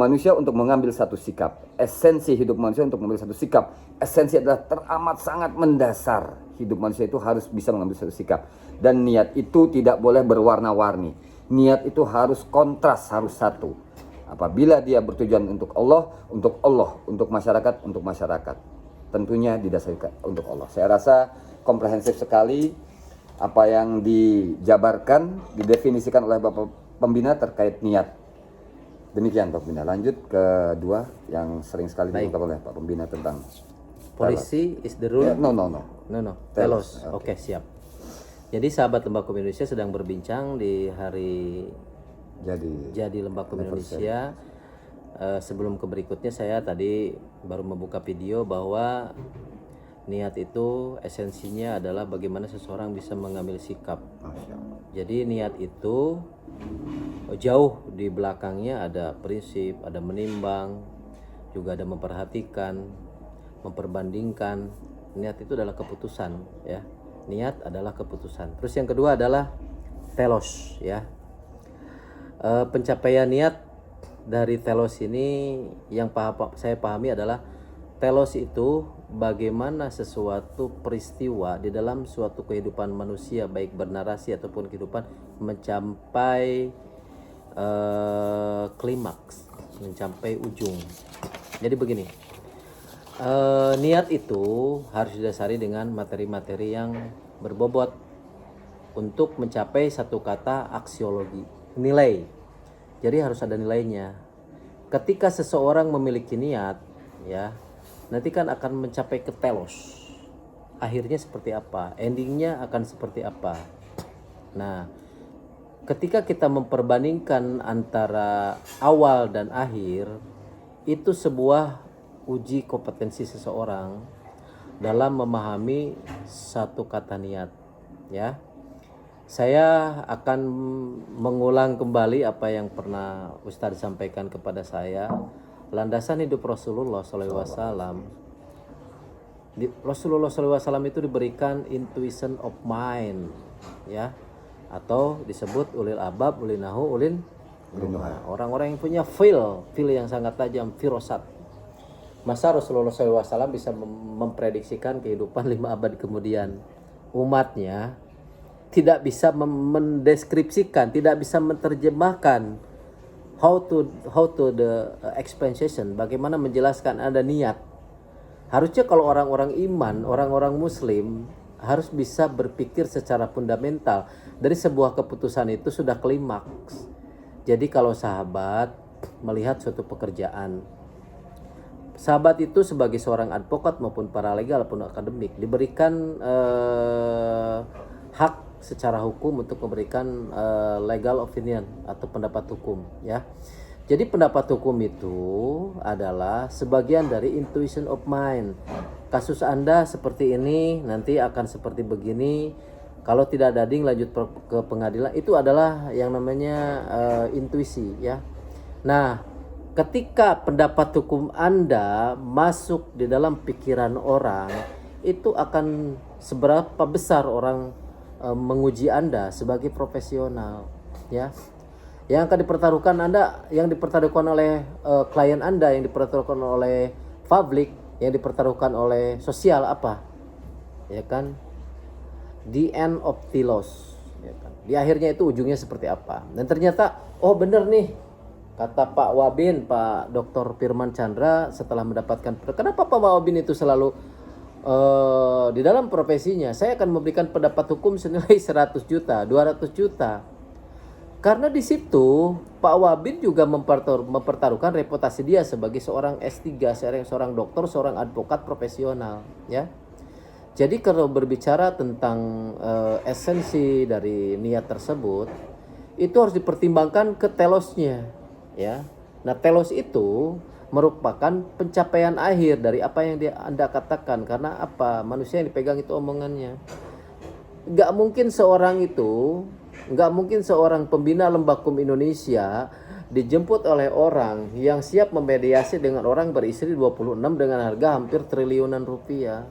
manusia untuk mengambil satu sikap. Esensi hidup manusia untuk mengambil satu sikap. Esensi adalah teramat sangat mendasar. Hidup manusia itu harus bisa mengambil satu sikap. Dan niat itu tidak boleh berwarna-warni. Niat itu harus kontras, harus satu. Apabila dia bertujuan untuk Allah, untuk masyarakat. Tentunya didasari untuk Allah. Saya rasa komprehensif sekali apa yang dijabarkan, didefinisikan oleh Bapak Pembina terkait niat. Demikian Pak Pembina. Lanjut ke dua yang sering sekali diungkap oleh Pak Pembina tentang policy is the rule. No. Telos. Oke, siap. Jadi sahabat Lembakum Indonesia sedang berbincang di hari jadi Lembakum Indonesia. Sebelum ke berikutnya, saya tadi baru membuka video bahwa niat itu esensinya adalah bagaimana seseorang bisa mengambil sikap. Jadi niat itu jauh di belakangnya ada prinsip, ada menimbang, juga ada memperhatikan, memperbandingkan. Niat itu adalah keputusan, ya. Niat adalah keputusan. Terus yang kedua adalah telos, ya. Pencapaian niat dari telos ini yang saya pahami adalah telos itu bagaimana sesuatu peristiwa di dalam suatu kehidupan manusia, baik bernarasi ataupun kehidupan, mencapai klimaks, mencapai ujung. Jadi begini, niat itu harus didasari dengan materi-materi yang berbobot untuk mencapai satu kata aksiologi, nilai. Jadi harus ada nilainya. Ketika seseorang memiliki niat, ya, nanti kan akan mencapai ke telos. Akhirnya seperti apa? Endingnya akan seperti apa? Nah, ketika kita memperbandingkan antara awal dan akhir, itu sebuah uji kompetensi seseorang dalam memahami satu kata niat, ya. Saya akan mengulang kembali apa yang pernah Ustadz sampaikan kepada saya. Landasan hidup Rasulullah SAW. Rasulullah SAW itu diberikan intuition of mind, ya, atau disebut ulil albab, ulil nahu, ulil nuha. Orang-orang yang punya feel yang sangat tajam, firosat. Masa Rasulullah SAW bisa memprediksikan kehidupan 5 abad kemudian? Umatnya tidak bisa mendeskripsikan, tidak bisa menerjemahkan how to the expansion, bagaimana menjelaskan ada niat. Harusnya kalau orang-orang iman, orang-orang muslim harus bisa berpikir secara fundamental. Dari sebuah keputusan itu sudah klimaks. Jadi kalau sahabat melihat suatu pekerjaan, sahabat itu sebagai seorang advokat maupun paralegal maupun akademik diberikan hak secara hukum untuk memberikan legal opinion atau pendapat hukum, ya. Jadi pendapat hukum itu adalah sebagian dari intuition of mind. Kasus Anda seperti ini, nanti akan seperti begini. Kalau tidak dading lanjut ke pengadilan, itu adalah yang namanya intuisi, ya. Nah, ketika pendapat hukum Anda masuk di dalam pikiran orang, itu akan seberapa besar orang menguji Anda sebagai profesional, ya. Yang akan dipertaruhkan Anda, yang dipertaruhkan oleh klien Anda, yang dipertaruhkan oleh publik, yang dipertaruhkan oleh sosial apa? Ya kan? The end of the loss, ya kan? Di akhirnya itu ujungnya seperti apa? Dan ternyata oh bener nih kata Pak Wabin, Pak Dr. Firman Chandra setelah mendapatkan, kenapa Pak Wabin itu selalu di dalam profesinya, saya akan memberikan pendapat hukum senilai 100 juta, 200 juta. Karena di situ Pak Wabin juga mempertaruhkan reputasi dia sebagai seorang S3, seorang dokter, seorang advokat profesional, ya. Jadi kalau berbicara tentang esensi dari niat tersebut, itu harus dipertimbangkan ke telosnya, ya. Nah, telos itu merupakan pencapaian akhir dari apa yang Anda katakan. Karena apa? Manusia yang dipegang itu omongannya. Gak mungkin seorang pembina Lembakum Indonesia dijemput oleh orang yang siap memediasi dengan orang beristri 26 dengan harga hampir triliunan rupiah.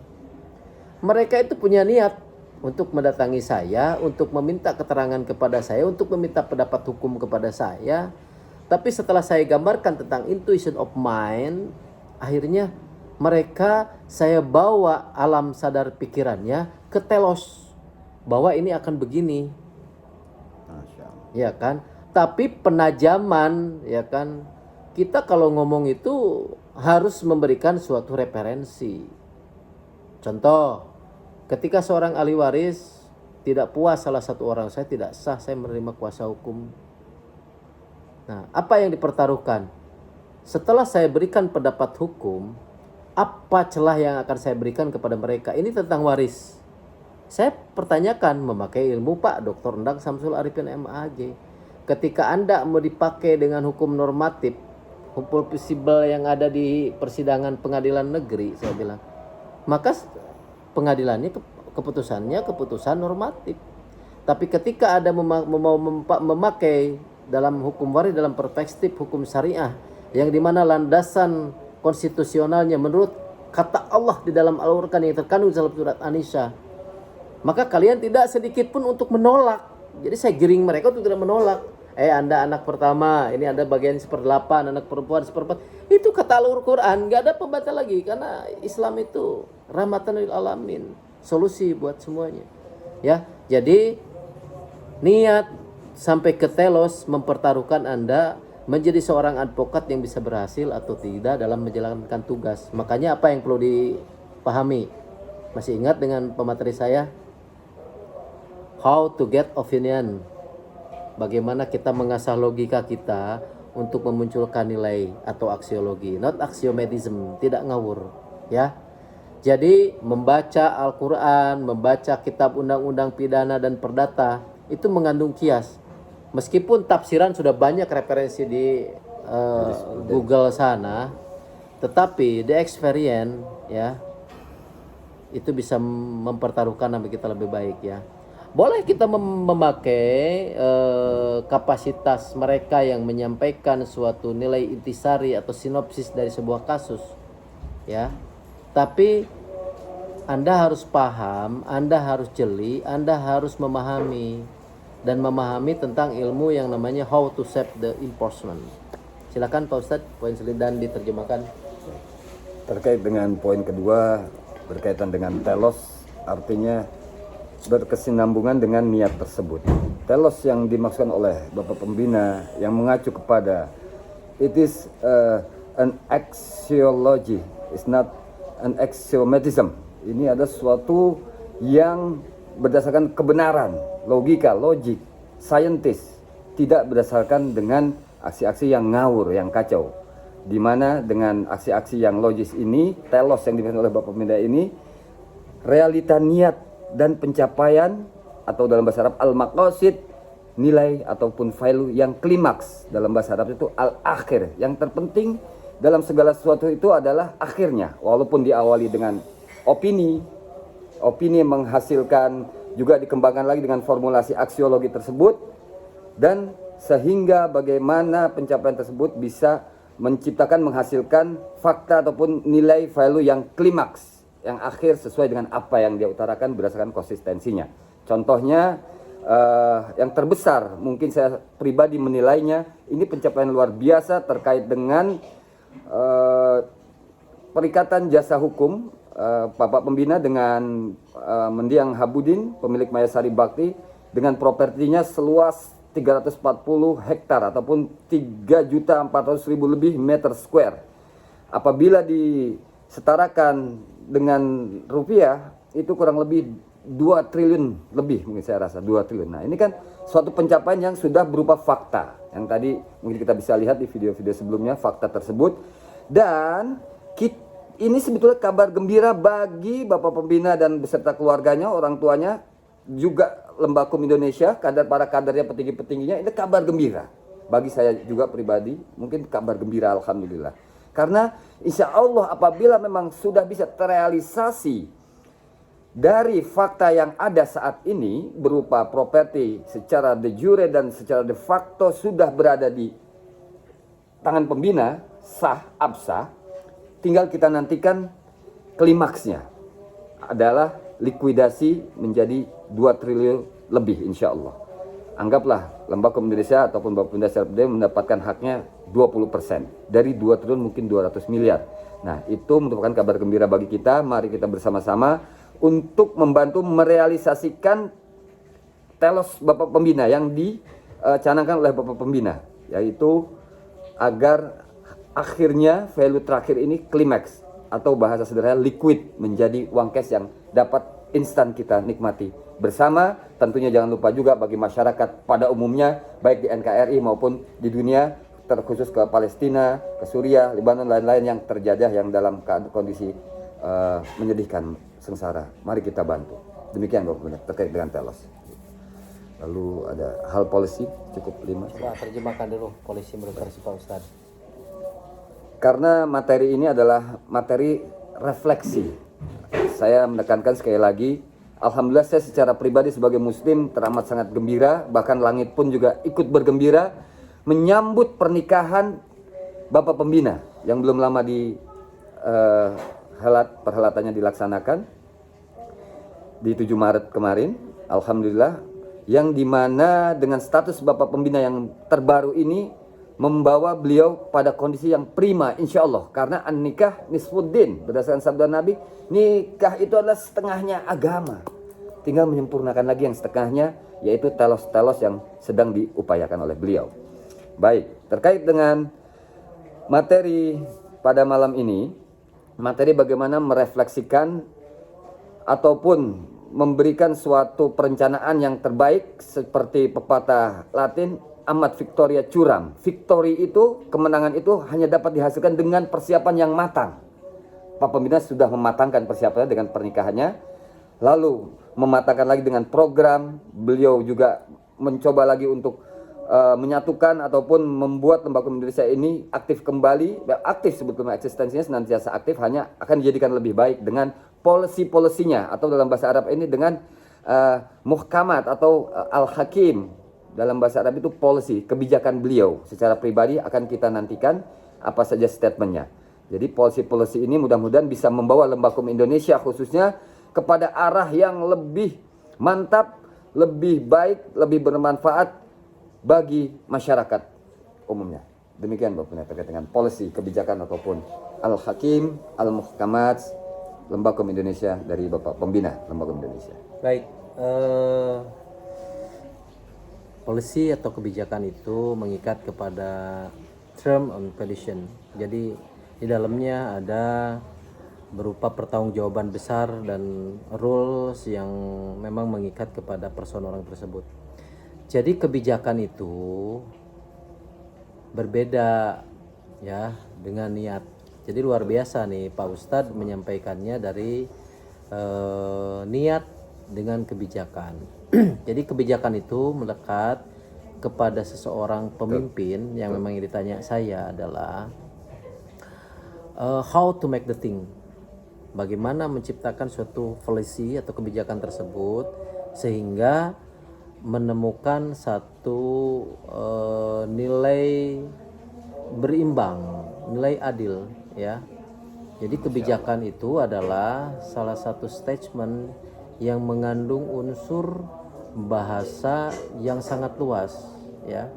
Mereka itu punya niat untuk mendatangi saya, untuk meminta keterangan kepada saya, untuk meminta pendapat hukum kepada saya. Tapi setelah saya gambarkan tentang intuition of mind, akhirnya mereka saya bawa alam sadar pikirannya ke telos bahwa ini akan begini, Masya Allah. ya kan? Tapi penajaman, ya kan, kita kalau ngomong itu harus memberikan suatu referensi. Contoh, ketika seorang ahli waris tidak puas salah satu orang, saya tidak sah saya menerima kuasa hukum. Nah, apa yang dipertaruhkan? Setelah saya berikan pendapat hukum, apa celah yang akan saya berikan kepada mereka? Ini tentang waris. Saya pertanyakan memakai ilmu Pak Dr. Endang Samsul Arifin MAG. Ketika Anda mau dipakai dengan hukum normatif, hukum visible yang ada di persidangan pengadilan negeri, saya bilang, maka pengadilannya keputusannya keputusan normatif. Tapi ketika ada mau memakai dalam hukum waris dalam perspektif hukum syariah yang dimana landasan konstitusionalnya menurut kata Allah di dalam Al-Quran yang terkandung dalam surat An-Nisa, maka kalian tidak sedikit pun untuk menolak. Jadi saya giring mereka untuk tidak menolak. Anda anak pertama, ini Anda bagian 1/8, anak perempuan 1/4. Itu kata Al-Quran, nggak ada pembatal lagi, karena Islam itu rahmatan lil alamin, solusi buat semuanya. Ya, jadi niat sampai ke telos mempertaruhkan Anda menjadi seorang advokat yang bisa berhasil atau tidak dalam menjalankan tugas. Makanya apa yang perlu dipahami? Masih ingat dengan pemateri saya? How to get opinion. Bagaimana kita mengasah logika kita untuk memunculkan nilai atau aksiologi, not axiomatism, tidak ngawur, ya. Jadi membaca Al-Quran, membaca kitab undang-undang pidana dan perdata itu mengandung kias. Meskipun tafsiran sudah banyak referensi di Google sana, tetapi the experience, ya, itu bisa mempertaruhkan nama kita lebih baik, ya. Boleh kita memakai kapasitas mereka yang menyampaikan suatu nilai intisari atau sinopsis dari sebuah kasus, ya. Tapi Anda harus paham, Anda harus jeli, Anda harus memahami dan memahami tentang ilmu yang namanya how to save the enforcement. Silakan Pak Ustadz, poin selindan diterjemahkan. Terkait dengan poin kedua berkaitan dengan telos, artinya berkesinambungan dengan niat tersebut. Telos yang dimaksudkan oleh Bapak Pembina yang mengacu kepada it is an axiology, it's not an axiomatism. Ini ada sesuatu yang berdasarkan kebenaran, logika, logik, saintis, tidak berdasarkan dengan aksi-aksi yang ngawur, yang kacau. Di mana dengan aksi-aksi yang logis ini, telos yang dimaksud oleh Bapak Pembina ini, realita niat dan pencapaian atau dalam bahasa Arab al-maqasid, nilai ataupun value yang klimaks, dalam bahasa Arab itu al-akhir. Yang terpenting dalam segala sesuatu itu adalah akhirnya, walaupun diawali dengan opini menghasilkan juga dikembangkan lagi dengan formulasi aksiologi tersebut, dan sehingga bagaimana pencapaian tersebut bisa menciptakan, menghasilkan fakta ataupun nilai value yang klimaks, yang akhir sesuai dengan apa yang dia utarakan berdasarkan konsistensinya. Contohnya yang terbesar, mungkin saya pribadi menilainya, ini pencapaian luar biasa terkait dengan perikatan jasa hukum Bapak Pembina dengan Mendiang Habudin, pemilik Mayasari Bakti, dengan propertinya seluas 340 hektar ataupun 3.400.000 lebih meter square. Apabila disetarakan dengan rupiah, itu kurang lebih 2 triliun lebih, mungkin saya rasa 2 triliun. Nah, ini kan suatu pencapaian yang sudah berupa fakta, yang tadi mungkin kita bisa lihat di video-video sebelumnya fakta tersebut. Dan ini sebetulnya kabar gembira bagi Bapak Pembina dan beserta keluarganya, orang tuanya, juga Lembakum Indonesia, para kadernya, petinggi-petingginya. Ini kabar gembira bagi saya juga pribadi, mungkin kabar gembira, alhamdulillah. Karena insya Allah apabila memang sudah bisa terrealisasi dari fakta yang ada saat ini berupa properti secara de jure dan secara de facto sudah berada di tangan pembina, sah, absah, tinggal kita nantikan klimaksnya adalah likuidasi menjadi 2 triliun lebih insya Allah. Anggaplah Lembaga Indonesia ataupun Bapak Pemda mendapatkan haknya 20% dari 2 triliun mungkin 200 miliar. Nah, itu merupakan kabar gembira bagi kita. Mari kita bersama-sama untuk membantu merealisasikan telos Bapak Pembina yang dicanangkan oleh Bapak Pembina, yaitu agar akhirnya value terakhir ini klimaks atau bahasa sederhana liquid menjadi uang cash yang dapat instan kita nikmati bersama. Tentunya jangan lupa juga bagi masyarakat pada umumnya baik di NKRI maupun di dunia, terkhusus ke Palestina, ke Suriah, Lebanon, lain-lain yang terjajah yang dalam kondisi menyedihkan, sengsara. Mari kita bantu. Demikian Bapak Pembina terkait dengan telos. Lalu ada hal polisi cukup 5. Coba terjemahkan dulu polisi menurut versi Pak Ustadz. Karena materi ini adalah materi refleksi. Saya menekankan sekali lagi, alhamdulillah saya secara pribadi sebagai muslim teramat sangat gembira, bahkan langit pun juga ikut bergembira menyambut pernikahan Bapak Pembina yang belum lama perhelatannya dilaksanakan di 7 Maret kemarin. Alhamdulillah, yang dimana dengan status Bapak Pembina yang terbaru ini membawa beliau pada kondisi yang prima insya Allah. Karena an-nikah nisfuddin, berdasarkan sabda Nabi, nikah itu adalah setengahnya agama. Tinggal menyempurnakan lagi yang setengahnya, yaitu telos-telos yang sedang diupayakan oleh beliau. Baik, terkait dengan materi pada malam ini, materi bagaimana merefleksikan ataupun memberikan suatu perencanaan yang terbaik seperti pepatah Latin, amat victoria curam. Victory itu, kemenangan itu hanya dapat dihasilkan dengan persiapan yang matang. Pak Pembina sudah mematangkan persiapannya dengan pernikahannya, lalu mematangkan lagi dengan program. Beliau juga mencoba lagi untuk menyatukan ataupun membuat Lembaga Indonesia ini aktif kembali. Aktif sebetulnya, eksistensinya senantiasa aktif, hanya akan dijadikan lebih baik dengan policy-polisinya, atau dalam bahasa Arab ini dengan muhkamat atau al-hakim. Dalam bahasa Arab itu policy, kebijakan beliau. Secara pribadi akan kita nantikan apa saja statementnya. Jadi policy-policy ini mudah-mudahan bisa membawa Lembaga Indonesia khususnya kepada arah yang lebih mantap, lebih baik, lebih bermanfaat bagi masyarakat umumnya. Demikian Bapak Pembina terkait dengan policy, kebijakan ataupun al-hakim, al-muhkamat Lembaga Indonesia dari Bapak Pembina Lembaga Indonesia. Baik, polisi atau kebijakan itu mengikat kepada term and condition. Jadi di dalamnya ada berupa pertanggungjawaban besar dan rules yang memang mengikat kepada person orang tersebut. Jadi kebijakan itu berbeda ya dengan niat. Jadi luar biasa nih Pak Ustadz menyampaikannya dari niat dengan kebijakan. Jadi kebijakan itu melekat kepada seseorang pemimpin yang memang yang ditanya saya adalah how to make the thing. Bagaimana menciptakan suatu policy atau kebijakan tersebut sehingga menemukan satu nilai berimbang, nilai adil ya. Jadi kebijakan itu adalah salah satu statement yang mengandung unsur bahasa yang sangat luas ya.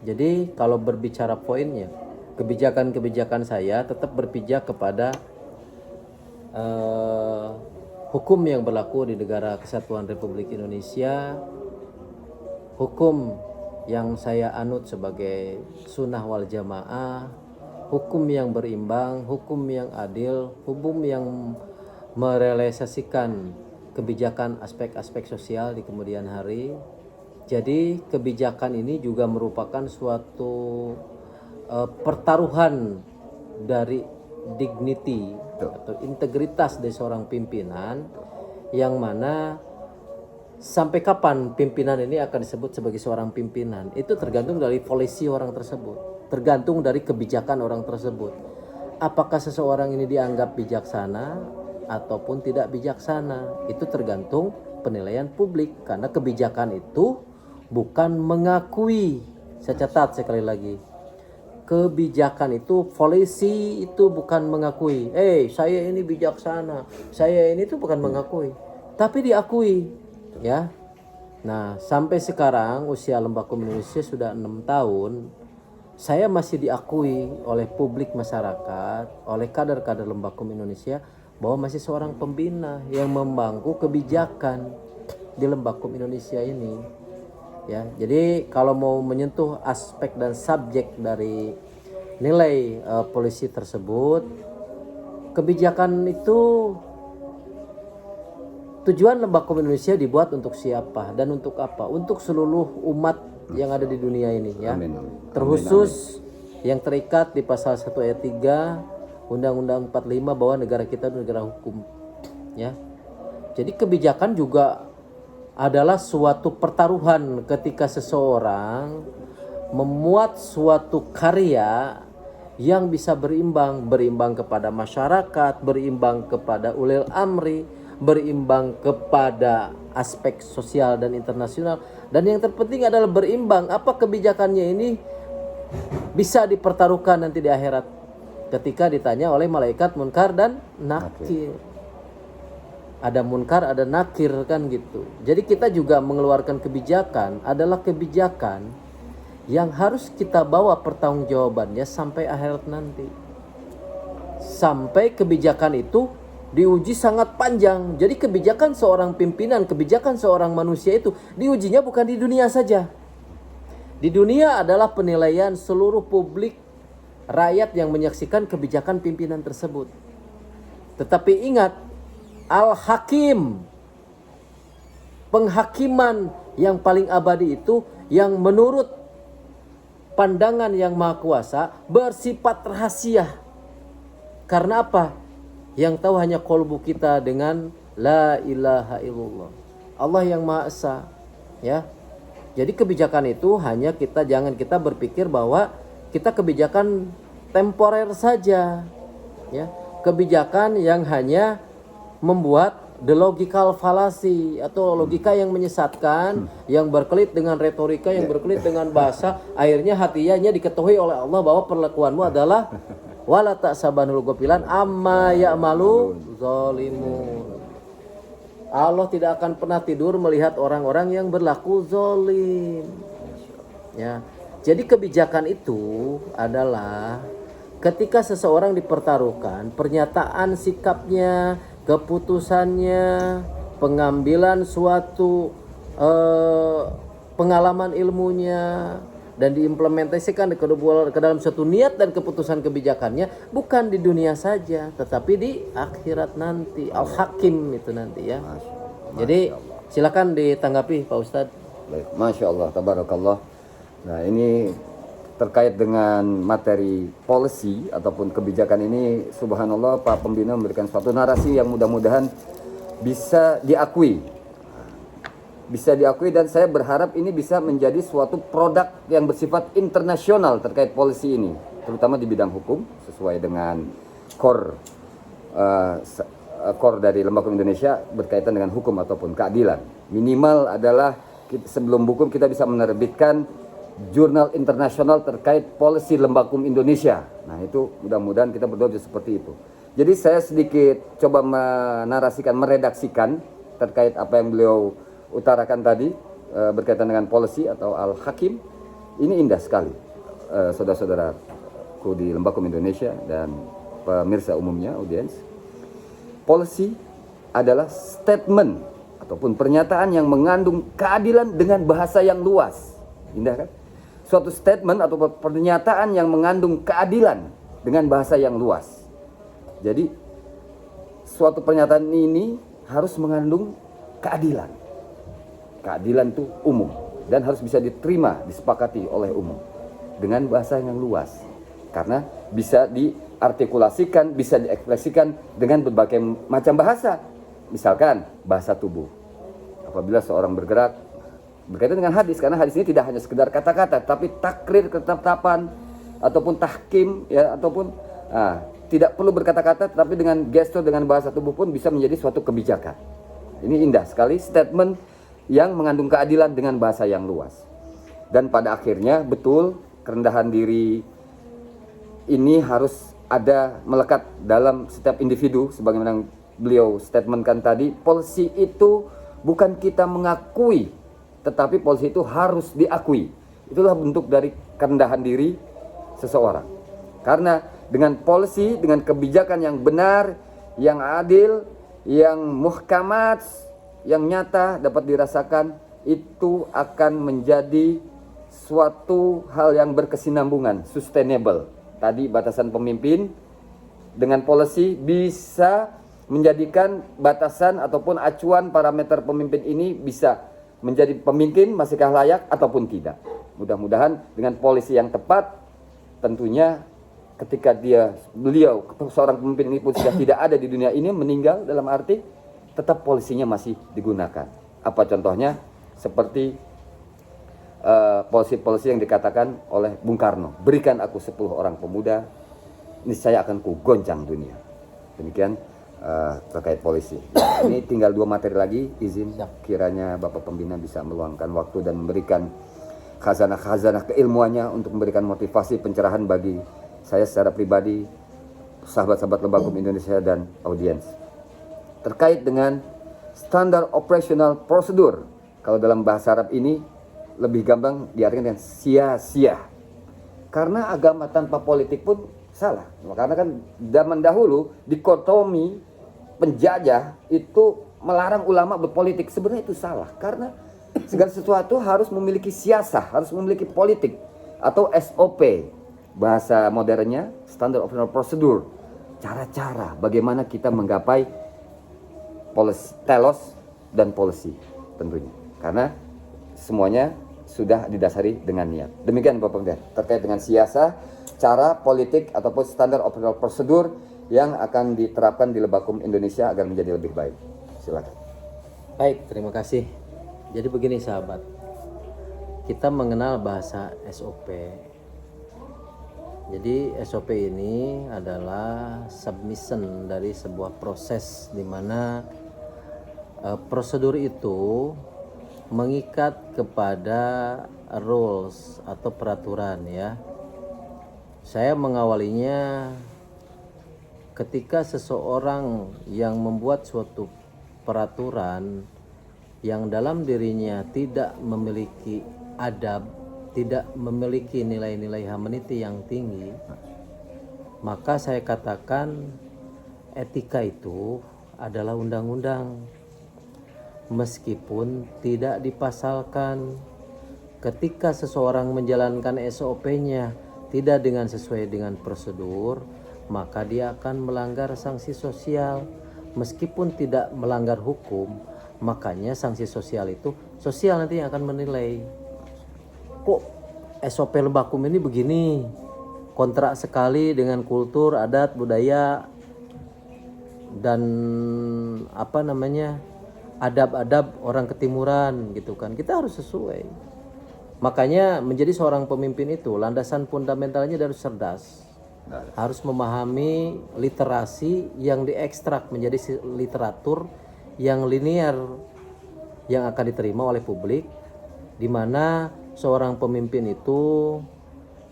Jadi kalau berbicara poinnya, kebijakan-kebijakan saya tetap berpijak kepada hukum yang berlaku di negara Kesatuan Republik Indonesia, hukum yang saya anut sebagai sunnah wal jamaah, hukum yang berimbang, hukum yang adil, hukum yang merealisasikan kebijakan aspek-aspek sosial di kemudian hari. Jadi kebijakan ini juga merupakan suatu pertaruhan dari dignity atau integritas dari seorang pimpinan, yang mana sampai kapan pimpinan ini akan disebut sebagai seorang pimpinan itu tergantung dari polisi orang tersebut, tergantung dari kebijakan orang tersebut. Apakah seseorang ini dianggap bijaksana ataupun tidak bijaksana, itu tergantung penilaian publik, karena kebijakan itu bukan mengakui. Saya catat sekali lagi, kebijakan itu, polisi itu bukan mengakui, saya ini bijaksana, saya ini tuh bukan mengakui, tapi diakui ya. Nah, sampai sekarang usia Lembakum Indonesia sudah 6 tahun, saya masih diakui oleh publik masyarakat, oleh kader-kader Lembakum Indonesia bahwa masih seorang pembina yang memangku kebijakan di Lembakum Indonesia ini. Ya, jadi kalau mau menyentuh aspek dan subjek dari nilai polisi tersebut, kebijakan itu tujuan Lembakum Indonesia dibuat untuk siapa dan untuk apa? Untuk seluruh umat yang ada di dunia ini ya. Amin. Terkhusus yang terikat di pasal 1 ayat 3 Undang-Undang 45 bahwa negara kita adalah negara hukum ya. Jadi kebijakan juga adalah suatu pertaruhan ketika seseorang memuat suatu karya yang bisa berimbang kepada masyarakat, berimbang kepada ulil amri, berimbang kepada aspek sosial dan internasional, dan yang terpenting adalah berimbang apa kebijakannya ini bisa dipertaruhkan nanti di akhirat ketika ditanya oleh malaikat munkar dan nakir. Ada munkar, ada nakir kan gitu. Jadi kita juga mengeluarkan kebijakan adalah kebijakan yang harus kita bawa pertanggungjawabannya sampai akhirat nanti. Sampai kebijakan itu diuji sangat panjang. Jadi kebijakan seorang pimpinan, kebijakan seorang manusia itu diujinya bukan di dunia saja. Di dunia adalah penilaian seluruh publik, rakyat yang menyaksikan kebijakan pimpinan tersebut. Tetapi ingat, Al-Hakim, penghakiman yang paling abadi itu yang menurut pandangan yang maha kuasa bersifat rahasia. Karena apa? Yang tahu hanya kolbu kita dengan la ilaha illallah. Allah yang Maha Esa, ya. Jadi kebijakan itu hanya jangan kita berpikir bahwa kita kebijakan temporer saja, ya. Kebijakan yang hanya membuat the logical fallacy atau logika yang menyesatkan, yang berkelit dengan retorika, yang berkelit dengan bahasa, akhirnya hatinya diketahui oleh Allah bahwa perlakuanmu adalah wala ta'sabanul ghafilan amma ya'malu zalimun. Allah tidak akan pernah tidur melihat orang-orang yang berlaku zalim. Ya. Jadi kebijakan itu adalah ketika seseorang dipertaruhkan, pernyataan sikapnya, keputusannya, pengambilan suatu pengalaman ilmunya, dan diimplementasikan ke dalam suatu niat dan keputusan kebijakannya bukan di dunia saja tetapi di akhirat nanti. Al-Hakim itu nanti ya. Jadi silakan ditanggapi Pak Ustadz. Baik, Masya Allah, tabarakallah. Nah ini terkait dengan materi policy ataupun kebijakan ini, subhanallah Pak Pembina memberikan suatu narasi yang mudah-mudahan bisa diakui. Dan saya berharap ini bisa menjadi suatu produk yang bersifat internasional terkait polisi ini, terutama di bidang hukum sesuai dengan core dari Lembakum Indonesia berkaitan dengan hukum ataupun keadilan. Minimal adalah sebelum hukum kita bisa menerbitkan jurnal internasional terkait polisi Lembakum Indonesia. Nah itu mudah-mudahan kita berdoa bisa seperti itu. Jadi saya sedikit coba meredaksikan terkait apa yang beliau utarakan tadi berkaitan dengan polisi atau Al-Hakim. Ini indah sekali, saudara-saudaraku di Lembakum Indonesia dan pemirsa umumnya, audiens. Polisi adalah statement ataupun pernyataan yang mengandung keadilan dengan bahasa yang luas. Indah kan? Suatu statement atau pernyataan yang mengandung keadilan dengan bahasa yang luas. Jadi suatu pernyataan ini harus mengandung keadilan. Keadilan itu umum dan harus bisa diterima, disepakati oleh umum dengan bahasa yang luas. Karena bisa diartikulasikan, bisa diekspresikan dengan berbagai macam bahasa. Misalkan bahasa tubuh. Apabila seorang bergerak berkaitan dengan hadis, karena hadis ini tidak hanya sekedar kata-kata, tapi takrir, ketetapan ataupun tahkim ya, ataupun tidak perlu berkata-kata, tapi dengan gestur, dengan bahasa tubuh pun bisa menjadi suatu kebijakan. Ini indah sekali statement yang mengandung keadilan dengan bahasa yang luas. Dan pada akhirnya betul kerendahan diri ini harus ada melekat dalam setiap individu sebagaimana yang beliau statementkan tadi. Polisi itu bukan kita mengakui tetapi polisi itu harus diakui. Itulah bentuk dari kerendahan diri seseorang. Karena dengan polisi, dengan kebijakan yang benar, yang adil, yang muhkamat, yang nyata dapat dirasakan, itu akan menjadi suatu hal yang berkesinambungan, sustainable. Tadi batasan pemimpin dengan polisi bisa menjadikan batasan ataupun acuan parameter pemimpin ini bisa menjadi pemimpin masihkah layak ataupun tidak. Mudah-mudahan dengan polisi yang tepat, tentunya ketika beliau seorang pemimpin ini pun sudah tidak ada di dunia ini, meninggal dalam arti tetap polisinya masih digunakan. Apa contohnya? Seperti polisi-polisi yang dikatakan oleh Bung Karno, berikan aku 10 orang pemuda, niscaya akan kugoncang dunia. Demikian terkait polisi. Nah, ini tinggal 2 materi lagi, izin kiranya Bapak Pembina bisa meluangkan waktu dan memberikan khazanah-khazanah keilmuannya untuk memberikan motivasi pencerahan bagi saya secara pribadi, sahabat-sahabat Lembaga Hukum Indonesia dan audiens. Terkait dengan standar operational prosedur, kalau dalam bahasa Arab ini lebih gampang diartikan dengan sia-sia. Karena agama tanpa politik pun salah. Karena kan zaman dahulu dikotomi penjajah itu melarang ulama berpolitik. Sebenarnya itu salah. Karena segala sesuatu harus memiliki siasah, harus memiliki politik atau SOP. Bahasa modernnya standard operational procedure. Cara-cara bagaimana kita menggapai telos dan policy tentunya. Karena semuanya sudah didasari dengan niat. Demikian Bapak Pembina terkait dengan siasah, cara politik ataupun standar operational prosedur yang akan diterapkan di Lembaga Hukum Indonesia agar menjadi lebih baik. Silakan. Baik, terima kasih. Jadi begini sahabat, kita mengenal bahasa SOP. Jadi SOP ini adalah submission dari sebuah proses di mana prosedur itu mengikat kepada rules atau peraturan ya. Saya mengawalinya ketika seseorang yang membuat suatu peraturan yang dalam dirinya tidak memiliki adab, tidak memiliki nilai-nilai humanity yang tinggi, maka saya katakan etika itu adalah undang-undang. Meskipun tidak dipasalkan, ketika seseorang menjalankan SOP-nya tidak dengan sesuai dengan prosedur, maka dia akan melanggar sanksi sosial. Meskipun tidak melanggar hukum, makanya sanksi sosial itu sosial nanti yang akan menilai. Kok SOP Lembaga Hukum ini begini, kontrak sekali dengan kultur, adat, budaya, dan adab-adab orang ketimuran gitu kan. Kita harus sesuai. Makanya menjadi seorang pemimpin itu landasan fundamentalnya harus cerdas. Harus memahami literasi yang diekstrak menjadi literatur yang linear yang akan diterima oleh publik, di mana seorang pemimpin itu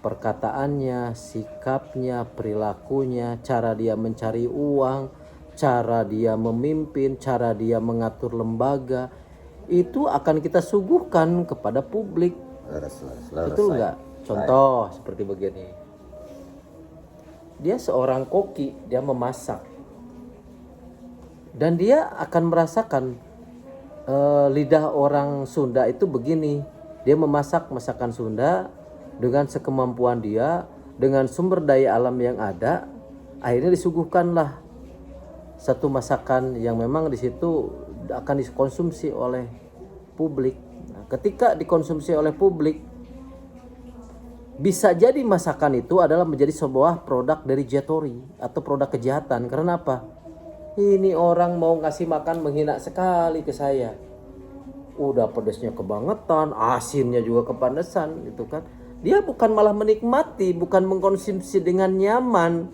perkataannya, sikapnya, perilakunya, cara dia mencari uang, cara dia memimpin, cara dia mengatur lembaga, itu akan kita suguhkan kepada publik. Betul enggak? Contoh seperti begini. Dia seorang koki, dia memasak. Dan dia akan merasakan lidah orang Sunda itu begini. Dia memasak masakan Sunda dengan sekemampuan dia, dengan sumber daya alam yang ada, akhirnya disuguhkanlah satu masakan yang memang di situ akan dikonsumsi oleh publik. Nah, ketika dikonsumsi oleh publik, bisa jadi masakan itu adalah menjadi sebuah produk dari jatori atau produk kejahatan. Karena apa? Ini orang mau ngasih makan menghina sekali ke saya. Udah pedasnya kebangetan, asinnya juga kepadesan gitu kan. Dia bukan malah menikmati, bukan mengkonsumsi dengan nyaman.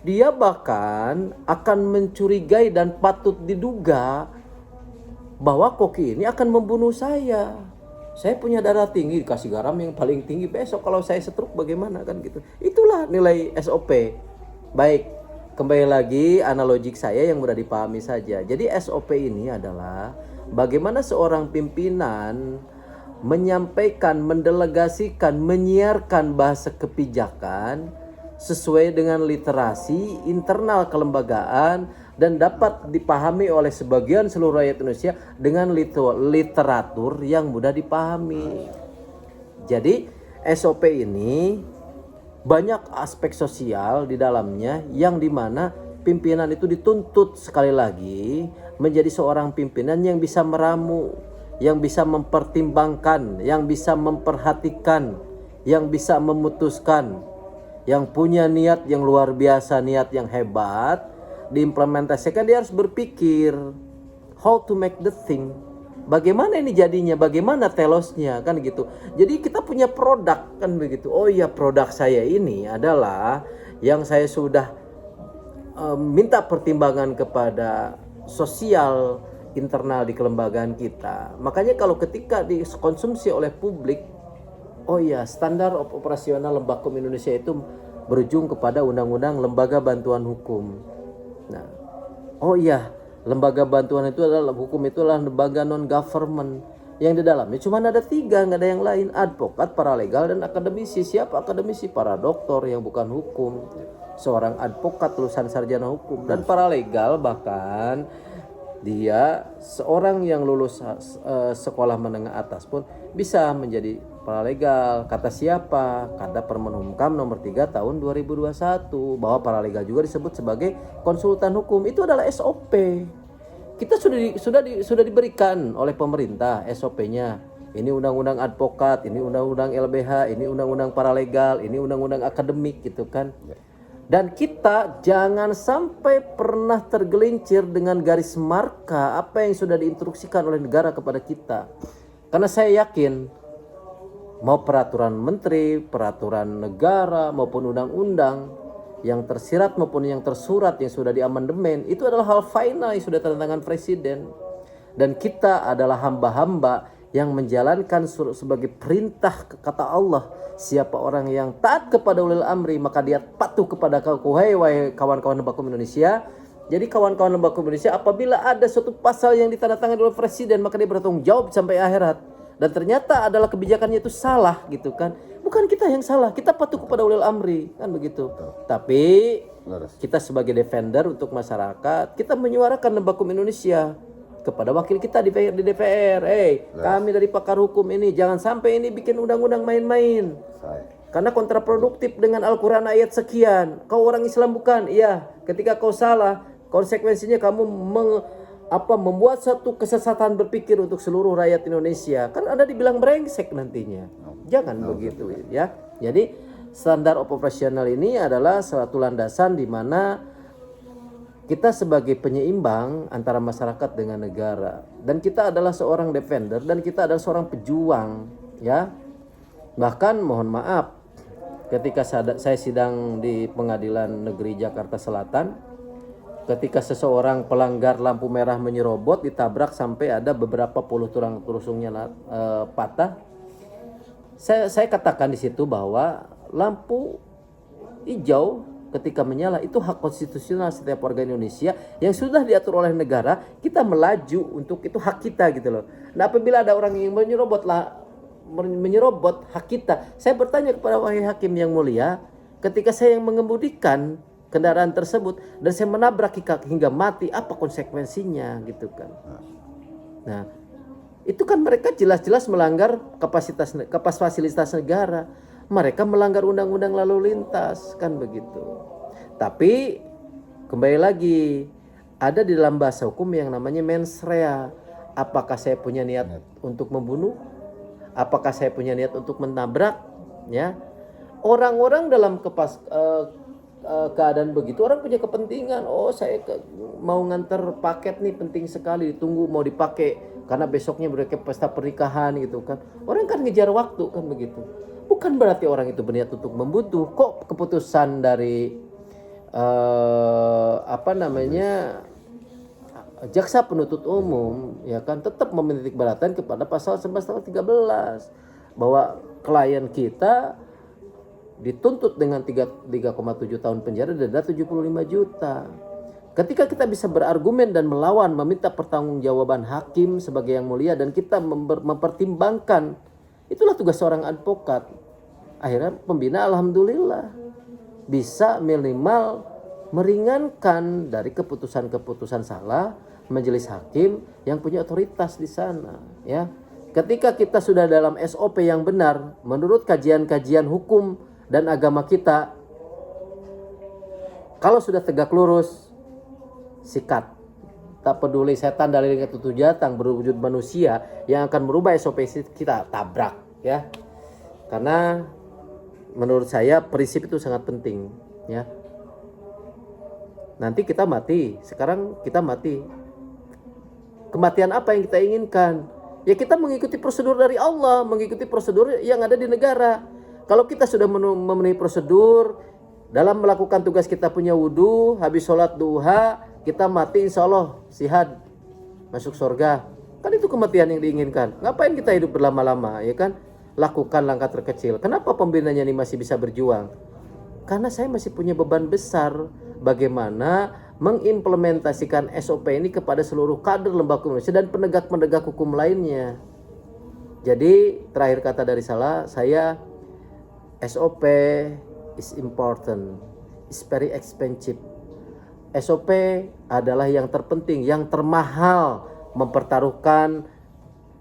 Dia bahkan akan mencurigai dan patut diduga bahwa koki ini akan membunuh saya. Saya punya darah tinggi, dikasih garam yang paling tinggi, besok kalau saya stroke bagaimana kan gitu. Itulah nilai SOP. Baik, kembali lagi analogik saya yang mudah dipahami saja. Jadi SOP ini adalah bagaimana seorang pimpinan menyampaikan, mendelegasikan, menyiarkan bahasa kebijakan sesuai dengan literasi internal kelembagaan dan dapat dipahami oleh sebagian seluruh rakyat Indonesia dengan literatur yang mudah dipahami. Jadi SOP ini banyak aspek sosial di dalamnya yang dimana pimpinan itu dituntut sekali lagi menjadi seorang pimpinan yang bisa meramu, yang bisa mempertimbangkan, yang bisa memperhatikan, yang bisa memutuskan, yang punya niat yang luar biasa, niat yang hebat, diimplementasikan. Dia harus berpikir how to make the thing. Bagaimana ini jadinya, bagaimana telosnya, kan gitu. Jadi kita punya produk, kan begitu. Oh iya, produk saya ini adalah yang saya sudah minta pertimbangan kepada sosial internal di kelembagaan kita. Makanya kalau ketika dikonsumsi oleh publik, oh iya, standar operasional Lembaga Hukum Indonesia itu berujung kepada Undang-Undang Lembaga Bantuan Hukum. Nah, oh iya, lembaga bantuan itu adalah hukum, itu adalah lembaga non government yang di dalamnya cuma ada 3, nggak ada yang lain: advokat, paralegal, dan akademisi. Siapa akademisi? Para doktor yang bukan hukum, seorang advokat lulusan sarjana hukum, dan paralegal bahkan dia seorang yang lulus sekolah menengah atas pun bisa menjadi paralegal. Kata siapa? Kata Permen Humkam nomor 3 tahun 2021 bahwa paralegal juga disebut sebagai konsultan hukum. Itu adalah SOP. Kita sudah diberikan oleh pemerintah SOP-nya. Ini undang-undang advokat, ini undang-undang LBH, ini undang-undang paralegal, ini undang-undang akademik gitu kan. Dan kita jangan sampai pernah tergelincir dengan garis marka apa yang sudah diinstruksikan oleh negara kepada kita. Karena saya yakin mau peraturan menteri, peraturan negara maupun undang-undang yang tersirat maupun yang tersurat yang sudah diamandemen, itu adalah hal final yang sudah tanda tangan presiden. Dan kita adalah hamba-hamba yang menjalankan sebagai perintah kata Allah. Siapa orang yang taat kepada ulil amri, maka dia patuh kepada kau. Wahai kawan-kawan Lembaga Hukum Indonesia. Jadi kawan-kawan Lembaga Hukum Indonesia, apabila ada suatu pasal yang ditandatangani oleh presiden, maka dia bertanggung jawab sampai akhirat. Dan ternyata adalah kebijakannya itu salah gitu kan. Bukan kita yang salah, kita patuh kepada ulil amri, kan begitu. Tapi kita sebagai defender untuk masyarakat, kita menyuarakan Lembaga Hukum Indonesia kepada wakil kita di DPR. Kami dari pakar hukum ini jangan sampai ini bikin undang-undang main-main. Karena kontraproduktif dengan Al-Quran ayat sekian. Kau orang Islam bukan? Iya. Ketika kau salah, konsekuensinya kamu membuat satu kesesatan berpikir untuk seluruh rakyat Indonesia. Kan ada dibilang brengsek nantinya. Jangan begitu ya. Jadi standar operasional ini adalah suatu landasan di mana kita sebagai penyeimbang antara masyarakat dengan negara, dan kita adalah seorang defender, dan kita adalah seorang pejuang ya. Bahkan mohon maaf, ketika saya sidang di Pengadilan Negeri Jakarta Selatan, ketika seseorang pelanggar lampu merah menyerobot, ditabrak sampai ada beberapa puluh tulang rusungnya patah, saya katakan di situ bahwa lampu hijau ketika menyala itu hak konstitusional setiap warga Indonesia yang sudah diatur oleh negara. Kita melaju untuk itu hak kita gitu loh. Nah, apabila ada orang yang menyerobot hak kita, saya bertanya kepada wahai hakim yang mulia, ketika saya yang mengemudikan kendaraan tersebut dan saya menabrak hingga mati, apa konsekuensinya gitu kan. Nah, itu kan mereka jelas-jelas melanggar fasilitas negara. Mereka melanggar undang-undang lalu lintas, kan begitu. Tapi kembali lagi, ada di dalam bahasa hukum yang namanya mens rea. Apakah saya punya niat untuk membunuh? Apakah saya punya niat untuk menabrak? Ya, orang-orang dalam keadaan begitu, orang punya kepentingan. Oh, saya mau nganter paket nih, penting sekali, ditunggu mau dipakai karena besoknya mereka pesta pernikahan gitu kan. Orang kan ngejar waktu, kan begitu. Bukan berarti orang itu berniat untuk membunuh. Kok keputusan dari jaksa penuntut umum ya kan tetap menitik beratkan kepada pasal 11 13 bahwa klien kita dituntut dengan 3,7 tahun penjara dan denda 75 juta. Ketika kita bisa berargumen dan melawan, meminta pertanggungjawaban hakim sebagai yang mulia, dan kita mempertimbangkan Itulah tugas seorang advokat. Akhirnya pembina alhamdulillah bisa minimal meringankan dari keputusan-keputusan salah majelis hakim yang punya otoritas di sana, ya. Ketika kita sudah dalam SOP yang benar menurut kajian-kajian hukum dan agama kita, kalau sudah tegak lurus, sikat. Tak peduli setan dari ketujuh datang berwujud manusia yang akan merubah SOP kita, tabrak, ya. Karena menurut saya prinsip itu sangat penting, ya. Nanti kita mati, sekarang kita mati. Kematian apa yang kita inginkan? Ya kita mengikuti prosedur dari Allah, mengikuti prosedur yang ada di negara. Kalau kita sudah memenuhi prosedur dalam melakukan tugas kita punya wudhu, habis sholat duha, kita mati insya Allah sihat, masuk surga. Kan itu kematian yang diinginkan. Ngapain kita hidup berlama-lama, ya kan? Lakukan langkah terkecil. Kenapa pembinanya ini masih bisa berjuang? Karena saya masih punya beban besar bagaimana mengimplementasikan SOP ini kepada seluruh kader lembaga Indonesia dan penegak-penegak hukum lainnya. Jadi terakhir kata dari saya SOP is important, is very expensive. SOP adalah yang terpenting, yang termahal mempertaruhkan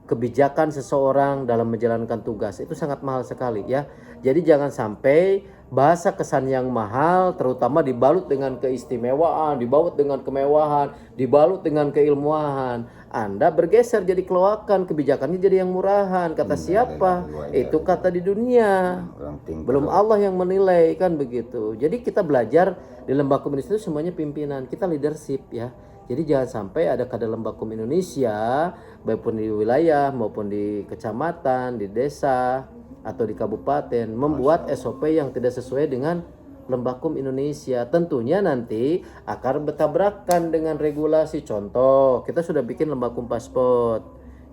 kebijakan seseorang dalam menjalankan tugas. Itu sangat mahal sekali, ya. Jadi jangan sampai bahasa kesan yang mahal terutama dibalut dengan keistimewaan, dibalut dengan kemewahan, dibalut dengan keilmuan. Anda bergeser jadi keloakan, kebijakannya jadi yang murahan. Kata siapa? Itu kata di dunia. Belum Allah yang menilai, kan begitu. Jadi kita belajar di lembaga komunis itu semuanya pimpinan, kita leadership, ya. Jadi jangan sampai ada kader lembaga Indonesia baik pun di wilayah maupun di kecamatan, di desa atau di kabupaten membuat SOP yang tidak sesuai dengan Lembakum Indonesia. Tentunya nanti akan bertabrakan dengan regulasi. Contoh, kita sudah bikin Lembakum Pasport,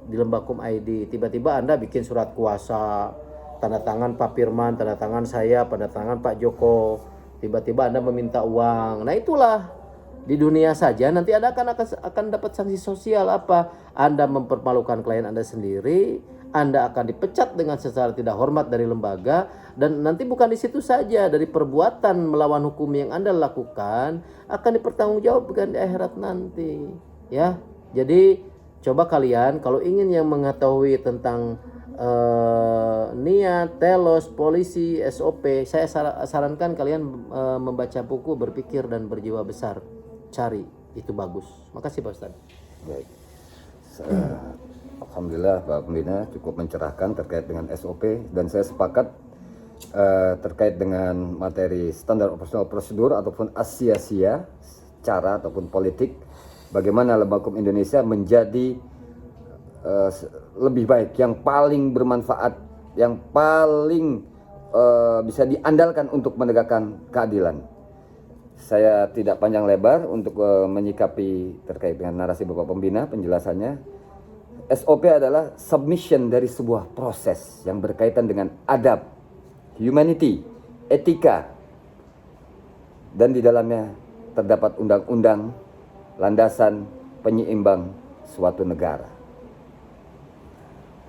di Lembakum ID, tiba-tiba Anda bikin surat kuasa, tanda tangan Pak Firman, tanda tangan saya, tanda tangan Pak Joko, tiba-tiba Anda meminta uang. Nah itulah di dunia saja nanti Anda akan dapat sanksi sosial apa? Anda mempermalukan klien Anda sendiri, Anda akan dipecat dengan secara tidak hormat dari lembaga, dan nanti bukan di situ saja, dari perbuatan melawan hukum yang Anda lakukan akan dipertanggungjawabkan di akhirat nanti, ya. Jadi coba kalian kalau ingin yang mengetahui tentang niat, telos, polisi, SOP, saya sarankan kalian membaca buku Berpikir dan Berjiwa Besar. Cari, itu bagus. Makasih Pak Ustadz. Baik. Alhamdulillah Pak Pembina cukup mencerahkan terkait dengan SOP, dan saya sepakat terkait dengan materi standar operasional prosedur ataupun asia-sia cara ataupun politik, bagaimana Lembaga Hukum Indonesia menjadi lebih baik, yang paling bermanfaat, yang paling bisa diandalkan untuk menegakkan keadilan. Saya tidak panjang lebar untuk menyikapi terkait dengan narasi Bapak Pembina penjelasannya. SOP adalah submission dari sebuah proses yang berkaitan dengan adab, humanity, etika, dan di dalamnya terdapat undang-undang landasan penyeimbang suatu negara.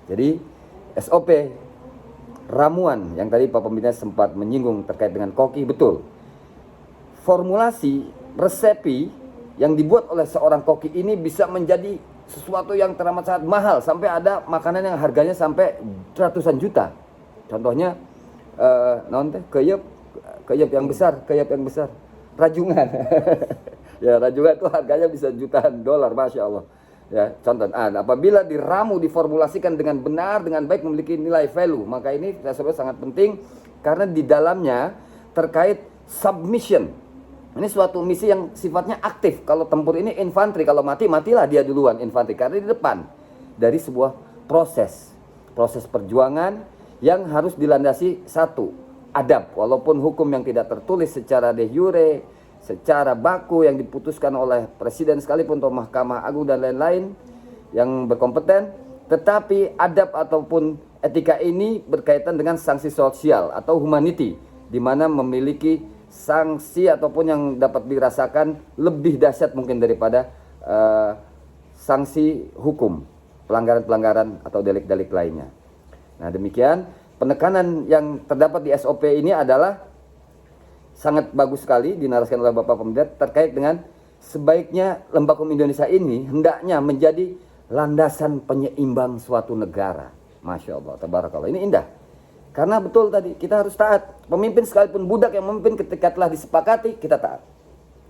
Jadi SOP, ramuan yang tadi Pak Pembina sempat menyinggung terkait dengan koki, betul. Formulasi resepi yang dibuat oleh seorang koki ini bisa menjadi sesuatu yang teramat sangat mahal, sampai ada makanan yang harganya sampai ratusan juta. Contohnya keyep yang besar, rajungan. Ya, rajungan itu harganya bisa jutaan dolar, masya Allah. Ya, contoh, apabila diramu, diformulasikan dengan benar, dengan baik, memiliki nilai value, maka ini saya sebut sangat penting karena di dalamnya terkait submission. Ini suatu misi yang sifatnya aktif. Kalau tempur ini infanteri, kalau matilah dia duluan infanteri, karena di depan dari sebuah proses perjuangan yang harus dilandasi satu, adab. Walaupun hukum yang tidak tertulis secara de jure, secara baku yang diputuskan oleh presiden sekalipun atau Mahkamah Agung dan lain-lain yang berkompeten, tetapi adab ataupun etika ini berkaitan dengan sanksi sosial atau humanity, di mana memiliki sanksi ataupun yang dapat dirasakan lebih dahsyat mungkin daripada sanksi hukum, pelanggaran-pelanggaran atau delik-delik lainnya. Nah, demikian penekanan yang terdapat di SOP ini adalah sangat bagus sekali dinarasikan oleh Bapak Pembina terkait dengan sebaiknya Lembaga Hukum Indonesia ini hendaknya menjadi landasan penyeimbang suatu negara. Masya Allah, tabarakallah. Ini indah. Karena betul tadi, kita harus taat. Pemimpin sekalipun budak yang memimpin ketika telah disepakati, kita taat.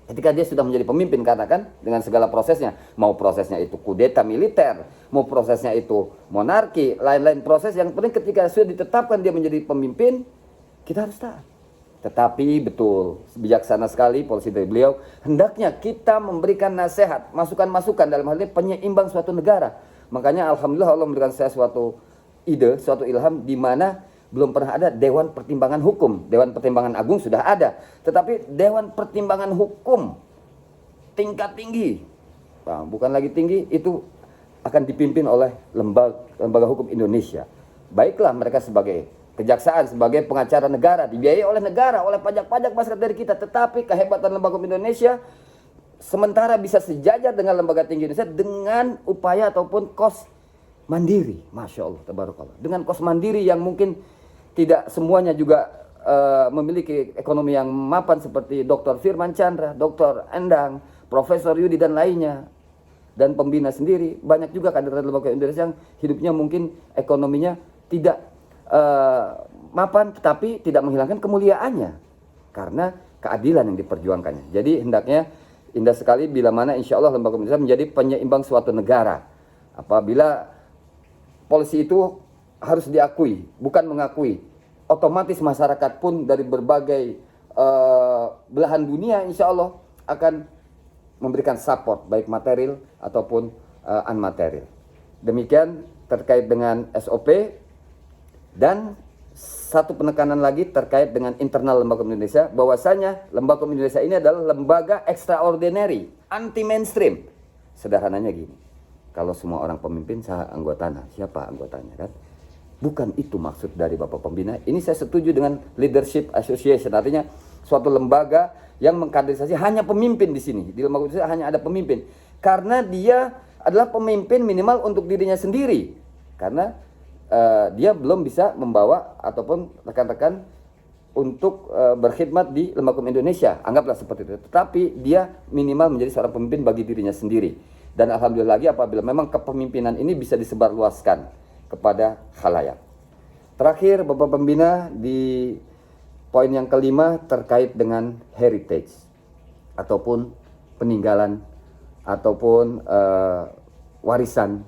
Ketika dia sudah menjadi pemimpin, karena kan dengan segala prosesnya, mau prosesnya itu kudeta militer, mau prosesnya itu monarki, lain-lain proses, yang penting ketika sudah ditetapkan dia menjadi pemimpin, kita harus taat. Tetapi betul, bijaksana sekali polisi dari beliau, hendaknya kita memberikan nasihat, masukan-masukan dalam hal ini penyeimbang suatu negara. Makanya alhamdulillah Allah memberikan saya suatu ide, suatu ilham di mana belum pernah ada Dewan Pertimbangan Hukum. Dewan Pertimbangan Agung sudah ada, tetapi Dewan Pertimbangan Hukum tingkat tinggi, nah, bukan lagi tinggi, itu akan dipimpin oleh lembaga hukum Indonesia. Baiklah mereka sebagai kejaksaan, sebagai pengacara negara, dibiayai oleh negara, oleh pajak-pajak masyarakat dari kita, tetapi kehebatan lembaga hukum Indonesia sementara bisa sejajar dengan lembaga tinggi Indonesia dengan upaya ataupun kos mandiri. Masya Allah, tabarakallah. Dengan kos mandiri yang mungkin tidak semuanya juga memiliki ekonomi yang mapan seperti Dr. Firman Chandra, Dr. Endang, Profesor Yudi dan lainnya, dan pembina sendiri. Banyak juga kader lembaga Indonesia yang hidupnya mungkin ekonominya tidak mapan, tetapi tidak menghilangkan kemuliaannya karena keadilan yang diperjuangkannya. Jadi hendaknya indah sekali bila mana insya Allah lembaga Indonesia menjadi penyeimbang suatu negara. Apabila polisi itu harus diakui, bukan mengakui. Otomatis masyarakat pun dari berbagai belahan dunia insya Allah akan memberikan support baik material ataupun unmaterial. Demikian terkait dengan SOP. Dan satu penekanan lagi terkait dengan internal lembaga Indonesia, bahwasanya lembaga Indonesia ini adalah lembaga extraordinary, anti mainstream. Sederhananya gini, kalau semua orang pemimpin saya anggotanya, siapa anggotanya kan? Bukan itu maksud dari Bapak Pembina. Ini saya setuju dengan leadership association, artinya suatu lembaga yang mengkaderisasi hanya pemimpin di sini. Di lembaga Indonesia hanya ada pemimpin, karena dia adalah pemimpin minimal untuk dirinya sendiri, karena dia belum bisa membawa ataupun rekan-rekan untuk berkhidmat di lembaga hukum Indonesia, anggaplah seperti itu. Tetapi dia minimal menjadi seorang pemimpin bagi dirinya sendiri. Dan alhamdulillah lagi apabila memang kepemimpinan ini bisa disebarluaskan kepada khalayak. Terakhir Bapak Pembina, di poin yang kelima terkait dengan heritage ataupun peninggalan ataupun warisan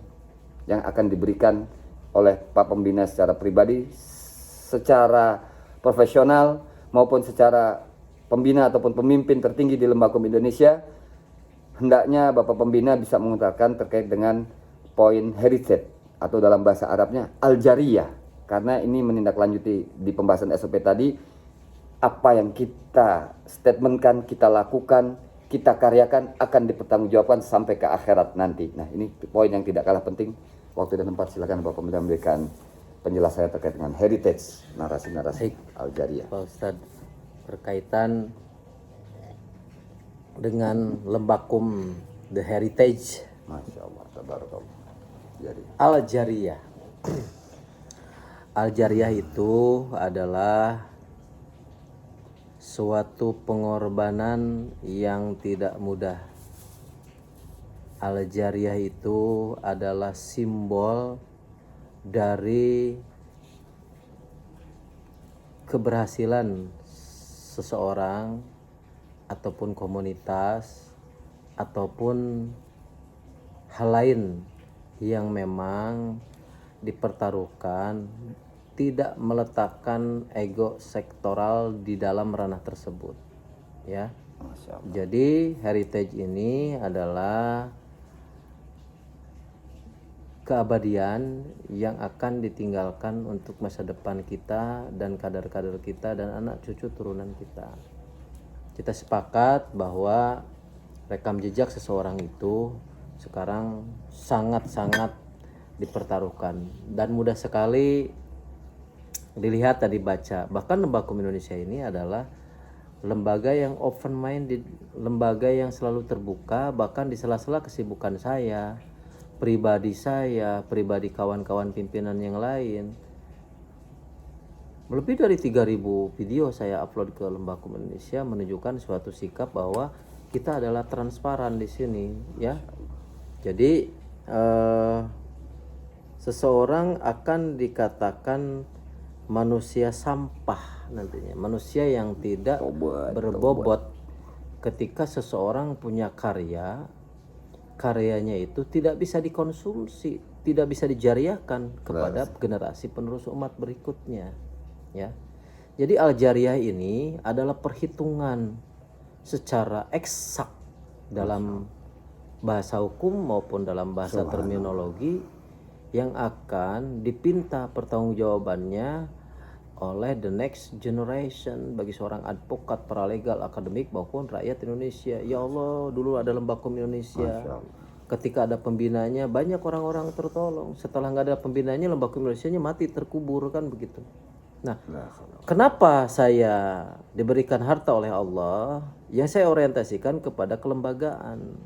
yang akan diberikan oleh Pak Pembina secara pribadi, secara profesional maupun secara pembina ataupun pemimpin tertinggi di lembaga hukum Indonesia. Hendaknya Bapak Pembina bisa mengutarakan terkait dengan poin heritage atau dalam bahasa Arabnya al-jariyah, karena ini menindaklanjuti di pembahasan SOP tadi. Apa yang kita statementkan, kita lakukan, kita karyakan akan dipertanggungjawabkan sampai ke akhirat nanti. Nah, ini poin yang tidak kalah penting. Waktu dan tempat silakan Bapak Pembina memberikan penjelasan terkait dengan heritage, narasi-narasi al-jariyah. Pak Ustadz, berkaitan dengan Lembakum The Heritage, Masya Allah, tabarakallah. Jadi Al-Jariyah. Al-Jariyah itu adalah suatu pengorbanan yang tidak mudah. Al-Jariyah itu adalah simbol dari keberhasilan seseorang ataupun komunitas ataupun hal lain yang memang dipertaruhkan, tidak meletakkan ego sektoral di dalam ranah tersebut, ya. Masya Allah. Jadi heritage ini adalah keabadian yang akan ditinggalkan untuk masa depan kita dan kader-kader kita dan anak cucu turunan kita. Kita sepakat bahwa rekam jejak seseorang itu sekarang sangat-sangat dipertaruhkan dan mudah sekali dilihat dan dibaca. Bahkan Lembaga Hukum Indonesia ini adalah lembaga yang open minded, lembaga yang selalu terbuka, bahkan di sela-sela kesibukan saya, pribadi kawan-kawan pimpinan yang lain, lebih dari 3.000 video saya upload ke Lembakum Indonesia menunjukkan suatu sikap bahwa kita adalah transparan di sini, ya. Jadi seseorang akan dikatakan manusia sampah nantinya, manusia yang tidak berbobot ketika seseorang punya karyanya itu tidak bisa dikonsumsi, tidak bisa dijariahkan kepada generasi penerus umat berikutnya, ya. Jadi al-jariyah ini adalah perhitungan secara eksak dalam bahasa hukum maupun dalam bahasa terminologi yang akan dipinta pertanggungjawabannya oleh the next generation bagi seorang advokat, paralegal, akademik maupun rakyat Indonesia. Ya Allah, dulu ada Lembakum Indonesia. Ketika ada pembinanya banyak orang-orang tertolong. Setelah nggak ada pembinanya Lembakum Indonesia mati terkubur, kan begitu. Nah, kenapa saya diberikan harta oleh Allah? Yang saya orientasikan kepada kelembagaan.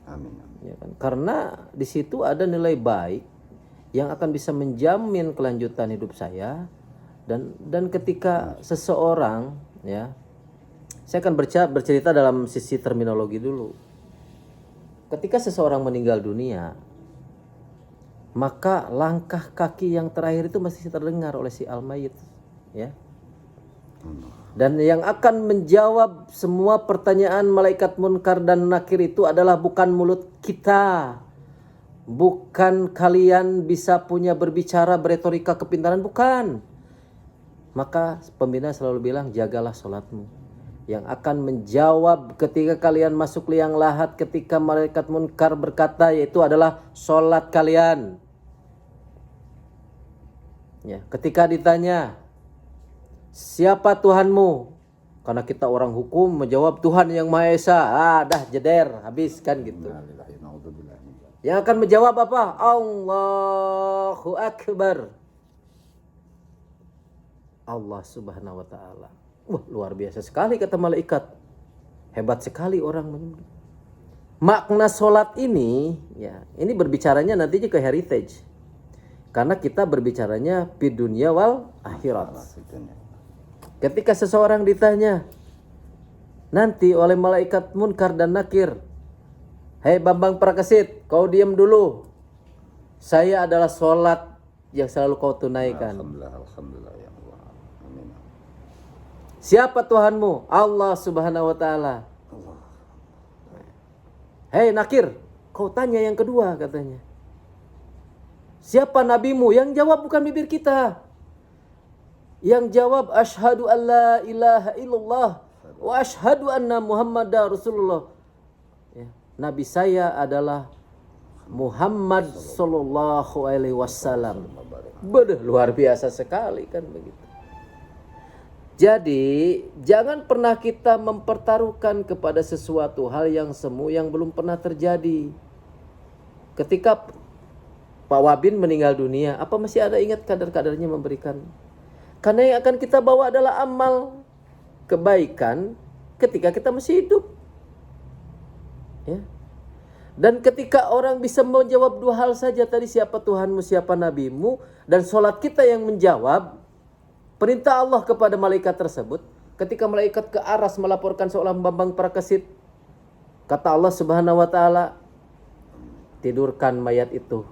Amin. Ya kan? Karena di situ ada nilai baik yang akan bisa menjamin kelanjutan hidup saya, dan ketika seseorang, ya, saya akan bercerita dalam sisi terminologi dulu. Ketika seseorang meninggal dunia, maka langkah kaki yang terakhir itu masih terdengar oleh si al-mayit, ya. Dan yang akan menjawab semua pertanyaan malaikat munkar dan nakir itu adalah bukan mulut kita. Bukan kalian bisa punya berbicara, beretorika, kepintaran, bukan. Maka pembina selalu bilang, jagalah sholatmu. Yang akan menjawab ketika kalian masuk liang lahat, ketika malaikat munkar berkata, yaitu adalah sholat kalian. Ya, ketika ditanya, siapa Tuhanmu? Karena kita orang hukum menjawab Tuhan yang Maha Esa. Dah jeder, habis kan gitu. Yang akan menjawab apa? Allahu Akbar. Allah Subhanahu wa taala. Wah, luar biasa sekali kata malaikat. Hebat sekali orang. Makna sholat ini, ya, ini berbicaranya nantinya ke heritage. Karena kita berbicaranya di dunia wal akhirat. Ketika seseorang ditanya nanti oleh malaikat munkar dan nakir, hei Bambang Prakasit, kau diam dulu. Saya adalah sholat yang selalu kau tunaikan. Alhamdulillah ya Allah. Amin. Siapa Tuhanmu? Allah Subhanahu wa taala. Hei nakir, kau tanya yang kedua katanya. Siapa nabimu? Yang jawab bukan bibir kita. Yang jawab asyhadu alla ilaha illallah wa asyhadu anna Muhammadar Rasulullah. Ya, nabi saya adalah Muhammad sallallahu alaihi wasallam. Luar biasa sekali kan begitu. Jadi, jangan pernah kita mempertaruhkan kepada sesuatu hal yang semu yang belum pernah terjadi. Ketika Pak Wabin meninggal dunia, apa masih ada ingat kadar-kadarnya memberikan? Karena yang akan kita bawa adalah amal kebaikan ketika kita masih hidup. Ya. Dan ketika orang bisa menjawab dua hal saja tadi, siapa Tuhanmu, siapa nabimu, dan sholat kita yang menjawab perintah Allah kepada malaikat tersebut. Ketika malaikat ke aras melaporkan seorang Bambang Prakasit, kata Allah Subhanahu wa taala, tidurkan mayat itu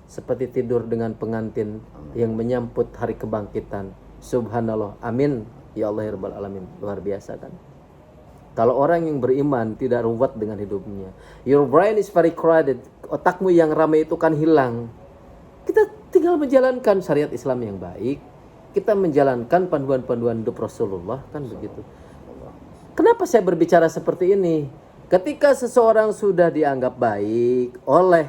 seperti tidur dengan pengantin yang menyambut hari kebangkitan. Subhanallah, amin ya Allah ya Rabbal Alamin. Luar biasa kan. Kalau orang yang beriman tidak ruwet dengan hidupnya, your brain is very crowded, otakmu yang ramai itu kan hilang. Kita tinggal menjalankan syariat Islam yang baik, kita menjalankan panduan-panduan hidup Rasulullah, kan begitu. Kenapa saya berbicara seperti ini? Ketika seseorang sudah dianggap baik oleh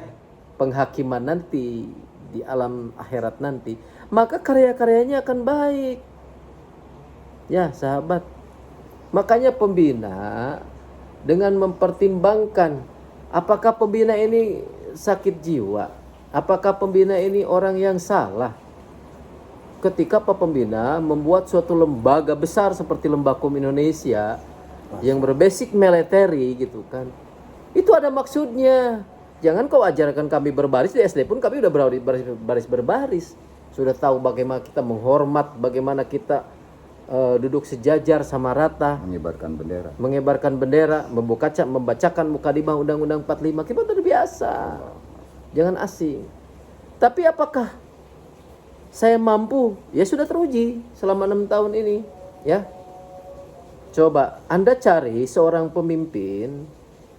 penghakiman nanti di alam akhirat nanti, maka karya-karyanya akan baik. Ya sahabat, makanya pembina dengan mempertimbangkan apakah pembina ini sakit jiwa, apakah pembina ini orang yang salah. Ketika Pak Pembina membuat suatu lembaga besar seperti Lembakum Indonesia yang berbasic military gitu kan, itu ada maksudnya. Jangan kau ajarkan kami berbaris, di SD pun kami udah berbaris. sudah tahu bagaimana kita menghormat, bagaimana kita duduk sejajar sama rata, mengibarkan bendera, membacakan mukadimah Undang-Undang 45. Kita sudah biasa. Jangan asing. Tapi apakah saya mampu? Ya sudah teruji selama 6 tahun ini, ya. Coba Anda cari seorang pemimpin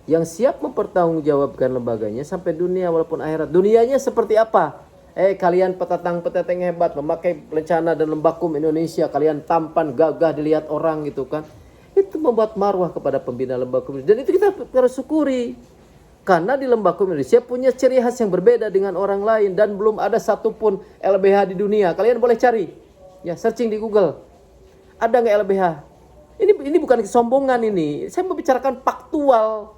yang siap mempertanggungjawabkan lembaganya sampai dunia walaupun akhirat. Dunianya seperti apa? Kalian petetang-peteteng hebat, memakai lencana dan lembakum Indonesia, kalian tampan, gagah dilihat orang gitu kan. Itu membuat marwah kepada pembina lembakum. Dan itu kita harus syukuri. Karena di lembakum Indonesia punya ciri khas yang berbeda dengan orang lain. Dan belum ada satupun LBH di dunia. Kalian boleh cari. Ya, searching di Google. Ada nggak LBH? Ini bukan kesombongan ini. Saya membicarakan faktual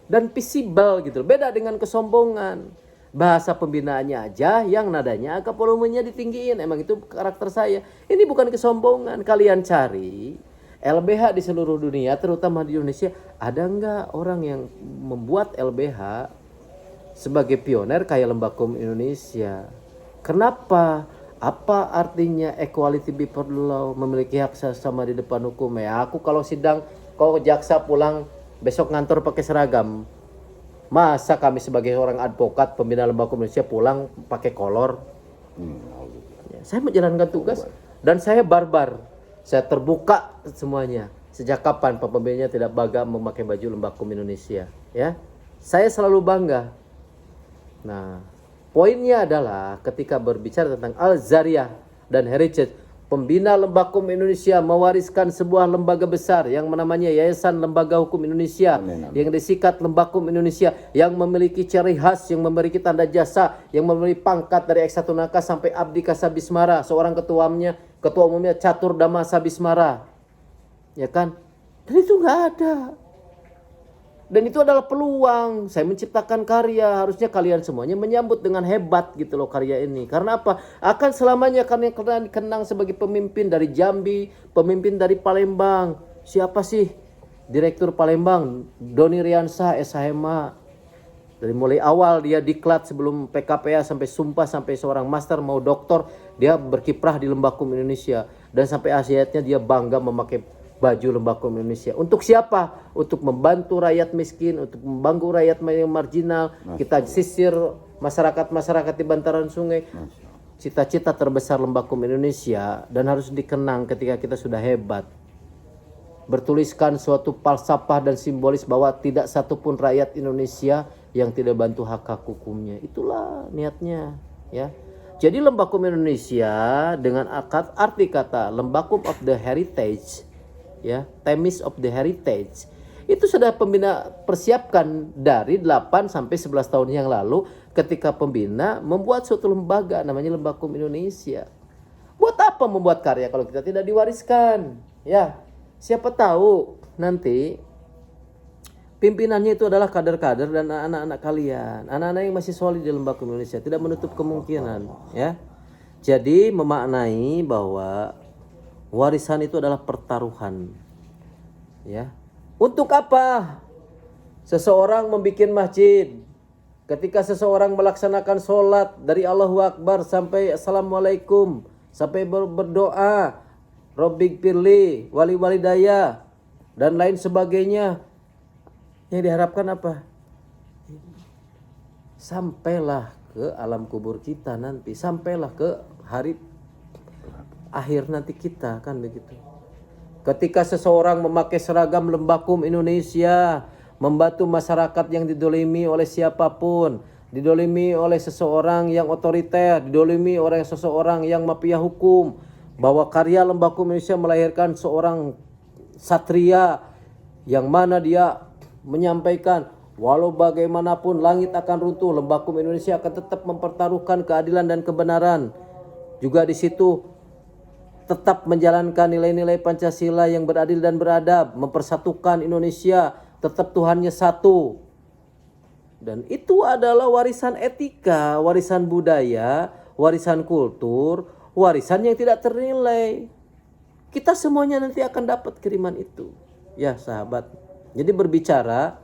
dan visible gitu. Beda dengan kesombongan. Bahasa pembinaannya aja yang nadanya agak volumenya ditinggiin. Emang itu karakter saya. Ini bukan kesombongan. Kalian cari LBH di seluruh dunia, terutama di Indonesia. Ada nggak orang yang membuat LBH sebagai pioner kayak Lembakum Indonesia? Kenapa? Apa artinya equality before the law, memiliki hak sama di depan hukum? Ya, aku kalau sidang, kalau jaksa pulang besok ngantor pakai seragam. Masa kami sebagai orang advokat pembina Lembakum Indonesia pulang pakai kolor? Ya, saya menjalankan tugas dan saya barbar. Saya terbuka semuanya. Sejak kapan Pak pembinanya tidak bangga memakai baju Lembakum Indonesia? Ya, saya selalu bangga. Nah, poinnya adalah ketika berbicara tentang Al-Zariyah dan Heritage, pembina Lembakum Indonesia mewariskan sebuah lembaga besar yang namanya Yayasan Lembaga Hukum Indonesia, yang disikat Lembakum Indonesia, yang memiliki ciri khas, yang memiliki tanda jasa, yang memiliki pangkat dari X1 Naka sampai Abdi Kasabismara, seorang ketua umumnya Catur Dama Sabismara. Ya kan? Dan itu nggak ada. Dan itu adalah peluang. Saya menciptakan karya. Harusnya kalian semuanya menyambut dengan hebat gitu loh karya ini. Karena apa? Akan selamanya kalian dikenang sebagai pemimpin dari Jambi, pemimpin dari Palembang. Siapa sih Direktur Palembang? Doni Riansah, SHMA. Dari mulai awal dia diklat sebelum PKPA sampai sumpah, sampai seorang master mau doktor, dia berkiprah di Lembakum Indonesia. Dan sampai akhirnya dia bangga memakai baju Lembakum Indonesia. Untuk siapa? Untuk membantu rakyat miskin, untuk membantu rakyat yang marginal. Kita sisir masyarakat-masyarakat di bantaran sungai. Cita-cita terbesar Lembakum Indonesia dan harus dikenang ketika kita sudah hebat. Bertuliskan suatu falsafah dan simbolis bahwa tidak satupun rakyat Indonesia yang tidak bantu hak-hak hukumnya. Itulah niatnya, ya. Jadi Lembakum Indonesia dengan arti kata Lembakum of the Heritage, ya, Themis of the Heritage, itu sudah pembina persiapkan dari 8 sampai 11 tahun yang lalu ketika pembina membuat suatu lembaga namanya Lembakum Indonesia. Buat apa membuat karya kalau kita tidak diwariskan? Ya, siapa tahu nanti pimpinannya itu adalah kader-kader dan anak-anak kalian, anak-anak yang masih solid di Lembakum Indonesia, tidak menutup kemungkinan, ya. Jadi memaknai bahwa warisan itu adalah pertaruhan. Ya. Untuk apa? Seseorang membuat masjid. Ketika seseorang melaksanakan sholat dari Allahu Akbar sampai Assalamualaikum, sampai berdoa, Robbik Pirli, wali walidaya, dan lain sebagainya. Yang diharapkan apa? Sampailah ke alam kubur kita nanti. Sampailah ke hari akhir nanti kita, kan begitu. Ketika seseorang memakai seragam Lembakum Indonesia, membantu masyarakat yang didolimi oleh siapapun, didolimi oleh seseorang yang otoriter, didolimi oleh seseorang yang mafia hukum, bahwa karya Lembakum Indonesia melahirkan seorang satria yang mana dia menyampaikan walau bagaimanapun langit akan runtuh, Lembakum Indonesia akan tetap mempertaruhkan keadilan dan kebenaran. Juga di situ tetap menjalankan nilai-nilai Pancasila yang beradil dan beradab, mempersatukan Indonesia, tetap Tuhannya satu. Dan itu adalah warisan etika, warisan budaya, warisan kultur, warisan yang tidak ternilai. Kita semuanya nanti akan dapat kiriman itu. Ya, sahabat. Jadi berbicara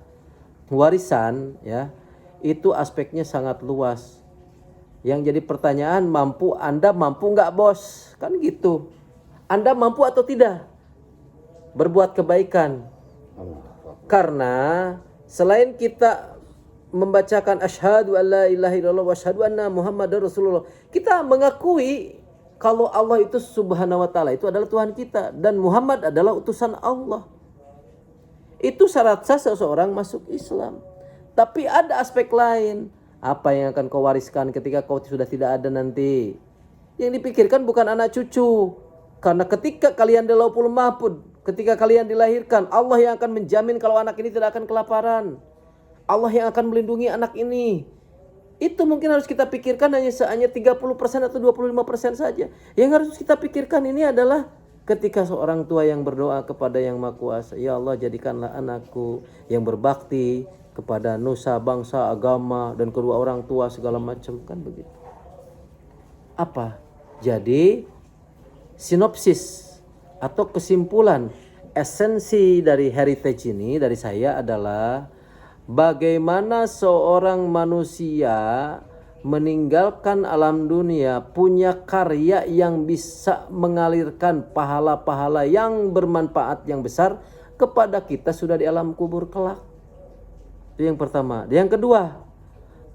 warisan, ya, itu aspeknya sangat luas. Yang jadi pertanyaan, Anda mampu nggak bos? Kan gitu. Anda mampu atau tidak berbuat kebaikan? Karena selain kita membacakan asyhadu alla ilaha illallah wa asyhadu anna muhammadar rasulullah, kita mengakui kalau Allah itu subhanahu wa ta'ala itu adalah Tuhan kita dan Muhammad adalah utusan Allah. Itu syarat sah seseorang masuk Islam. Tapi ada aspek lain. Apa yang akan kau wariskan ketika kau sudah tidak ada nanti? Yang dipikirkan bukan anak cucu. Karena ketika kalian di Lauhul Mahfuz, ketika kalian dilahirkan, Allah yang akan menjamin kalau anak ini tidak akan kelaparan. Allah yang akan melindungi anak ini. Itu mungkin harus kita pikirkan hanya 30% atau 25% saja. Yang harus kita pikirkan ini adalah ketika seorang tua yang berdoa kepada Yang Maha Kuasa, ya Allah jadikanlah anakku yang berbakti kepada nusa, bangsa, agama, dan kedua orang tua segala macam, kan begitu. Apa? Jadi sinopsis atau kesimpulan esensi dari heritage ini dari saya adalah bagaimana seorang manusia meninggalkan alam dunia punya karya yang bisa mengalirkan pahala-pahala yang bermanfaat yang besar kepada kita sudah di alam kubur kelak. Itu yang pertama. Yang kedua,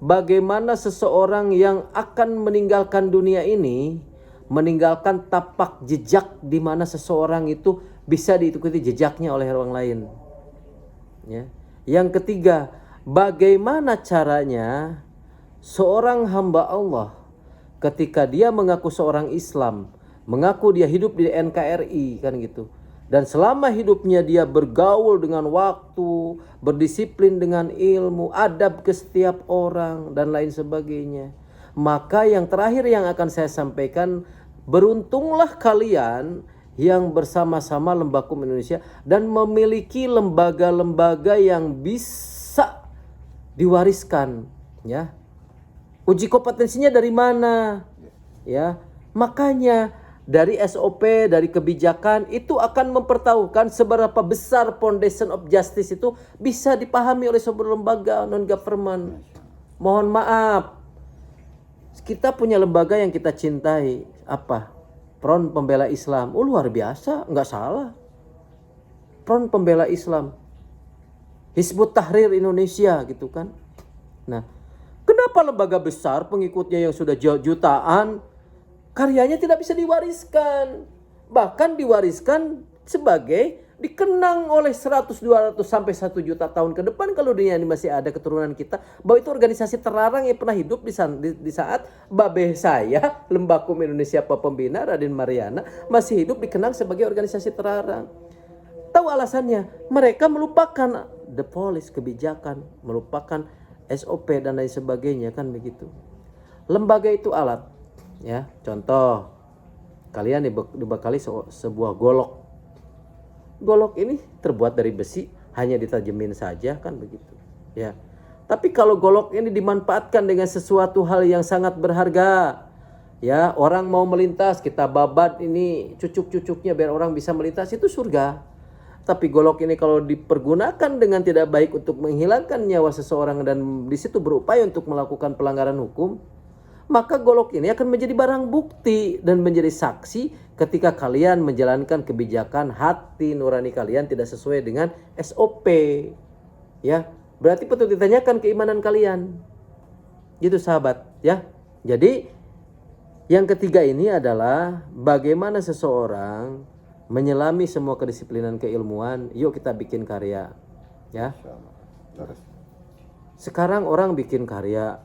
bagaimana seseorang yang akan meninggalkan dunia ini meninggalkan tapak jejak di mana seseorang itu bisa diikuti jejaknya oleh orang lain. Ya. Yang ketiga, bagaimana caranya seorang hamba Allah ketika dia mengaku seorang Islam, mengaku dia hidup di NKRI kan gitu. Dan selama hidupnya dia bergaul dengan waktu, berdisiplin dengan ilmu, adab ke setiap orang dan lain sebagainya. Maka yang terakhir yang akan saya sampaikan, beruntunglah kalian yang bersama-sama Lembakum Indonesia dan memiliki lembaga-lembaga yang bisa diwariskan, ya. Uji kompetensinya dari mana? Ya. Makanya dari SOP, dari kebijakan itu akan mempertahukan seberapa besar foundation of justice itu bisa dipahami oleh sebuah lembaga non government. Mohon maaf, kita punya lembaga yang kita cintai, apa? Front Pembela Islam. Oh luar biasa, nggak salah. Front Pembela Islam, Hizbut Tahrir Indonesia gitu kan. Nah, kenapa lembaga besar pengikutnya yang sudah jutaan karyanya tidak bisa diwariskan? Bahkan diwariskan sebagai dikenang oleh 100, 200 sampai 1 juta tahun ke depan kalau dunia ini masih ada keturunan kita, bahwa itu organisasi terlarang yang pernah hidup di saat babeh saya, Lembakum Indonesia Pembina Raden Mariana masih hidup, dikenang sebagai organisasi terlarang. Tahu alasannya? Mereka melupakan the policy, kebijakan, melupakan SOP dan lain sebagainya kan begitu. Lembaga itu alat, ya. Contoh, kalian dibekali sebuah golok. Golok ini terbuat dari besi, hanya ditajemin saja kan begitu, ya. Tapi kalau golok ini dimanfaatkan dengan sesuatu hal yang sangat berharga, ya, orang mau melintas, kita babat ini cucuk-cucuknya biar orang bisa melintas, itu surga. Tapi golok ini kalau dipergunakan dengan tidak baik untuk menghilangkan nyawa seseorang dan di situ berupaya untuk melakukan pelanggaran hukum, maka golok ini akan menjadi barang bukti dan menjadi saksi ketika kalian menjalankan kebijakan hati nurani kalian tidak sesuai dengan SOP. Ya, berarti patut ditanyakan keimanan kalian. Gitu sahabat, ya. Jadi yang ketiga ini adalah bagaimana seseorang menyelami semua kedisiplinan keilmuan. Yuk kita bikin karya, ya. Sekarang orang bikin karya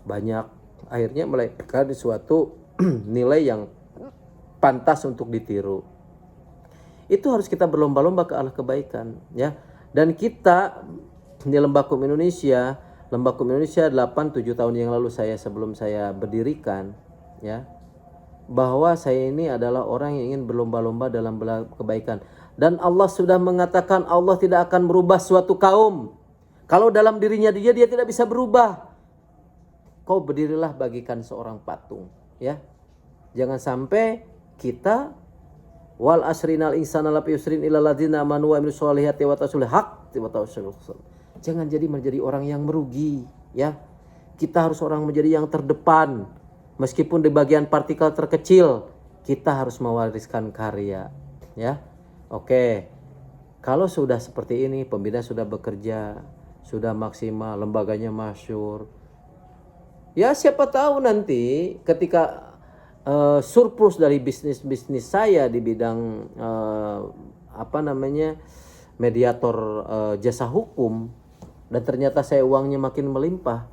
banyak, akhirnya melahirkan suatu nilai yang pantas untuk ditiru. Itu harus kita berlomba-lomba ke arah kebaikan, ya. Dan kita di Lembakum Indonesia 8-7 tahun yang lalu sebelum saya berdirikan, ya, bahwa saya ini adalah orang yang ingin berlomba-lomba dalam kebaikan. Dan Allah sudah mengatakan Allah tidak akan merubah suatu kaum kalau dalam dirinya dia tidak bisa berubah. Kau berdirilah bagikan seorang patung, ya. Jangan sampai kita wal asrinal insana lafi yusrin illa ladzina amanu wa amilus solihati wa tawassul haq wa tawassul. Jangan menjadi orang yang merugi, ya. Kita harus orang menjadi yang terdepan. Meskipun di bagian partikel terkecil, kita harus mewariskan karya. Ya, oke. Kalau sudah seperti ini, pembina sudah bekerja, sudah maksimal, lembaganya masyhur. Ya siapa tahu nanti ketika surplus dari bisnis saya di bidang mediator jasa hukum, dan ternyata saya uangnya makin melimpah.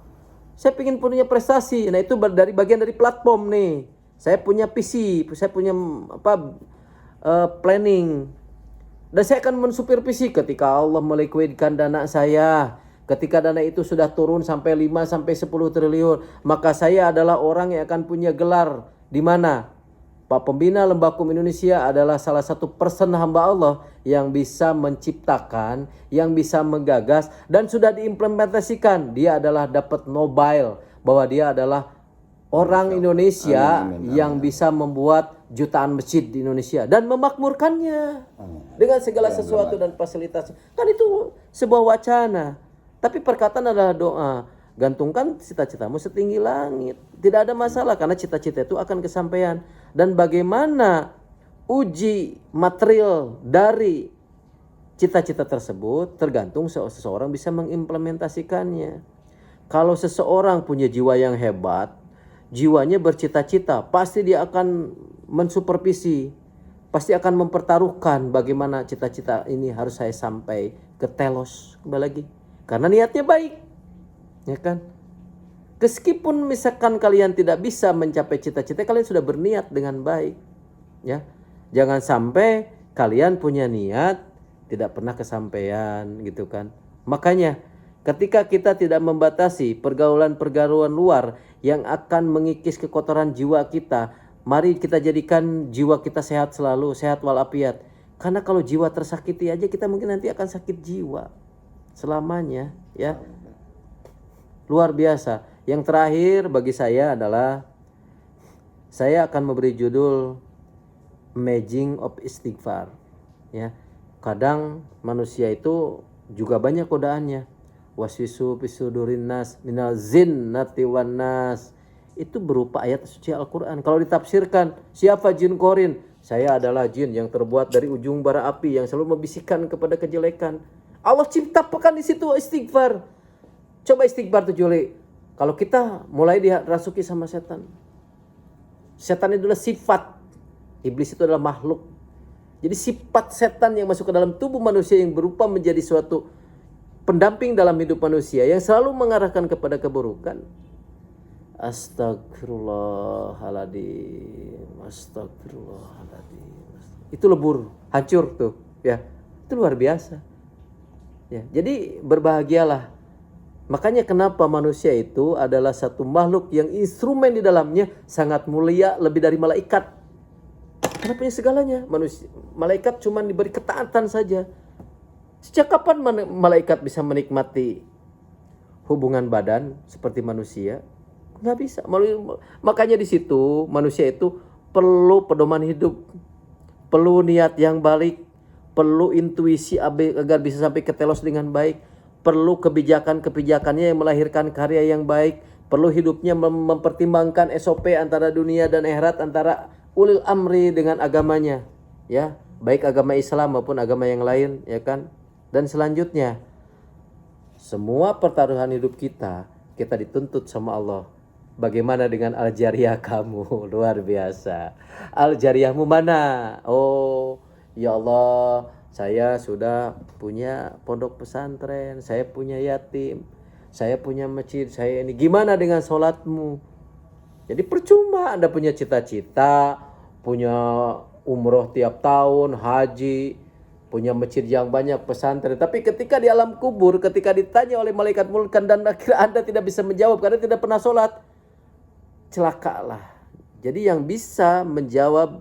Saya ingin punya prestasi. Nah itu dari bagian dari platform nih. Saya punya PC, saya punya planning. Dan saya akan mensupir PC ketika Allah melikuidkan dana saya. Ketika dana itu sudah turun sampai 5 sampai 10 triliun, maka saya adalah orang yang akan punya gelar di mana Pak Pembina Lembakum Indonesia adalah salah satu person hamba Allah yang bisa menciptakan, yang bisa menggagas dan sudah diimplementasikan. Dia adalah dapat Nobel, bahwa dia adalah orang Indonesia yang bisa membuat jutaan masjid di Indonesia dan memakmurkannya dengan segala sesuatu dan fasilitas. Kan itu sebuah wacana. Tapi perkataan adalah doa. Gantungkan cita-citamu setinggi langit. Tidak ada masalah karena cita-cita itu akan kesampaian. Dan bagaimana uji material dari cita-cita tersebut tergantung seseorang bisa mengimplementasikannya. Kalau seseorang punya jiwa yang hebat, jiwanya bercita-cita, pasti dia akan mensupervisi, pasti akan mempertaruhkan bagaimana cita-cita ini harus saya sampai ke telos. Kembali lagi, karena niatnya baik. Ya kan? Meskipun misalkan kalian tidak bisa mencapai cita-cita, kalian sudah berniat dengan baik. Ya. Jangan sampai kalian punya niat tidak pernah kesampaian gitu kan. Makanya ketika kita tidak membatasi pergaulan-pergaulan luar yang akan mengikis kekotoran jiwa kita, mari kita jadikan jiwa kita sehat selalu, sehat walafiat. Karena kalau jiwa tersakiti aja kita mungkin nanti akan sakit jiwa selamanya, ya. Luar biasa. Yang terakhir bagi saya adalah saya akan memberi judul Magic of Istighfar. Ya, kadang manusia itu juga banyak godaannya. Waswisu fisudurin nas minal zinnati wan nas. Itu berupa ayat suci Al-Quran. Kalau ditafsirkan, siapa jin korin? Saya adalah jin yang terbuat dari ujung bara api yang selalu membisikkan kepada kejelekan. Allah ciptakan di situ istighfar. Coba istighfar tuh Juli. Kalau kita mulai dirasuki sama setan. Setan itu adalah sifat. Iblis itu adalah makhluk. Jadi sifat setan yang masuk ke dalam tubuh manusia yang berupa menjadi suatu pendamping dalam hidup manusia yang selalu mengarahkan kepada keburukan. Astagfirullahaladzim. Astagfirullahaladzim. Itu lebur, hancur tuh, ya. Itu luar biasa. Ya, jadi berbahagialah. Makanya kenapa manusia itu adalah satu makhluk yang instrumen di dalamnya sangat mulia, lebih dari malaikat. Karena punya segalanya. Malaikat cuma diberi ketaatan saja. Sejak kapan malaikat bisa menikmati hubungan badan seperti manusia? Nggak bisa. Makanya di situ manusia itu perlu pedoman hidup, perlu niat yang baik, perlu intuisi agar bisa sampai ke telos dengan baik, perlu kebijakannya yang melahirkan karya yang baik, perlu hidupnya mempertimbangkan SOP antara dunia dan akhirat, antara ulil amri dengan agamanya, ya, baik agama Islam maupun agama yang lain, ya kan? Dan selanjutnya, semua pertaruhan hidup kita dituntut sama Allah. Bagaimana dengan al-jariyah kamu? Luar biasa. Al-jariyahmu mana? Oh, ya Allah, saya sudah punya pondok pesantren, saya punya yatim, saya punya masjid, saya ini. Gimana dengan sholatmu? Jadi percuma Anda punya cita-cita, punya umroh tiap tahun, haji, punya masjid yang banyak, pesantren. Tapi ketika di alam kubur, ketika ditanya oleh malaikat mulkan dan akhirnya Anda tidak bisa menjawab karena tidak pernah sholat, celakalah. Jadi yang bisa menjawab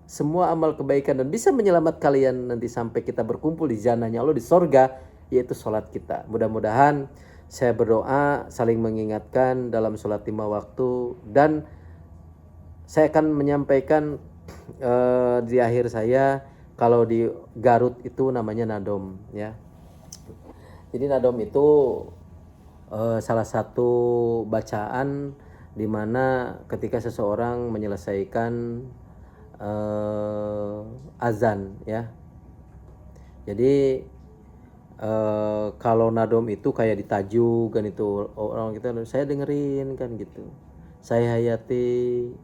semua amal kebaikan dan bisa menyelamat kalian nanti sampai kita berkumpul di jannahnya Allah di sorga, yaitu sholat kita. Mudah-mudahan saya berdoa saling mengingatkan dalam sholat 5 waktu, dan saya akan menyampaikan di akhir saya, kalau di Garut itu namanya nadom, ya. Jadi nadom itu salah satu bacaan di mana ketika seseorang menyelesaikan azan ya. Jadi kalau nadom itu kayak ditajuk kan, itu orang kita, saya dengerin kan gitu. Saya hayati.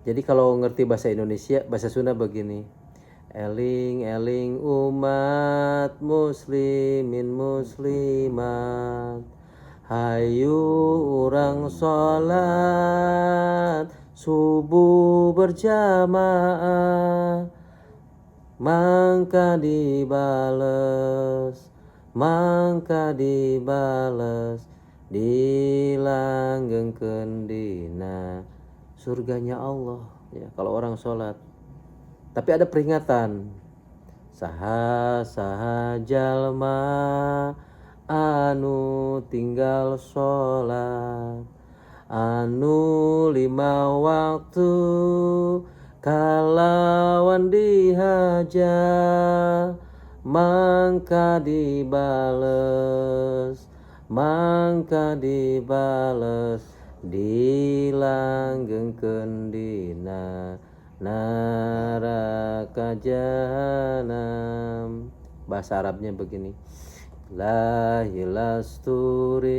Jadi kalau ngerti bahasa Indonesia, bahasa Sunda begini. Eling eling umat muslimin muslimat, hayu urang salat subuh berjamaah, mangka dibales dilanggengkeun dina surganya Allah ya kalau orang sholat. Tapi ada peringatan, saha jalma anu tinggal sholat anu 5 waktu kalawan dihaja, mangka dibales dilanggengkeun dina neraka jahanam. Bahasa Arabnya begini. La hilasturil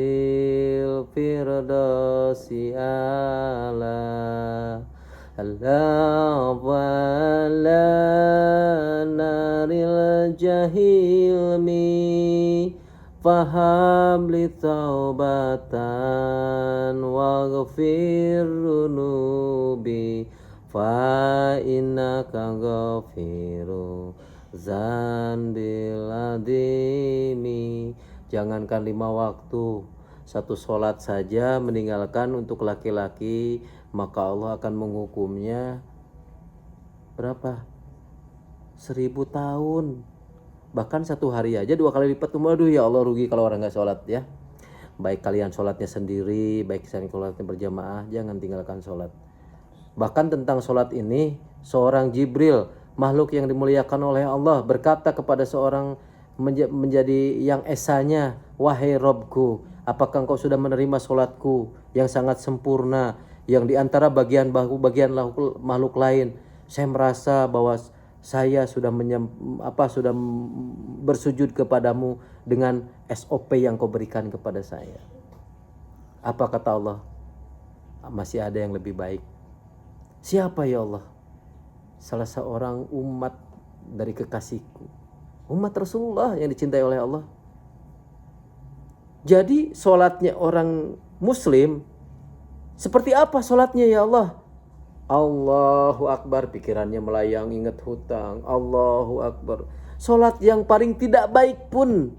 firdausi ala Allah wala naril jahilmi, faham li taubatan waghfir dunubi, fa innaka ghafiru zanbil adimi. Jangankan 5 waktu, 1 sholat saja meninggalkan untuk laki-laki, maka Allah akan menghukumnya berapa? 1000 tahun. Bahkan 1 hari aja 2 kali lipat. Aduh ya Allah, rugi kalau orang gak sholat ya. Baik kalian sholatnya sendiri, baik kalian sholatnya berjamaah, jangan tinggalkan sholat. Bahkan tentang sholat ini, seorang Jibril, makhluk yang dimuliakan oleh Allah, berkata kepada seorang menjadi yang esanya, wahai Robku, apakah engkau sudah menerima sholatku yang sangat sempurna, yang diantara bagian makhluk lain, saya merasa bahwa saya sudah sudah bersujud kepadamu dengan SOP yang kau berikan kepada saya. Apa kata Allah? Masih ada yang lebih baik. Siapa ya Allah? Salah seorang umat dari kekasihku, umat Rasulullah yang dicintai oleh Allah. Jadi sholatnya orang muslim seperti apa sholatnya ya Allah? Allahu Akbar, pikirannya melayang, ingat hutang. Allahu Akbar. Sholat yang paling tidak baik pun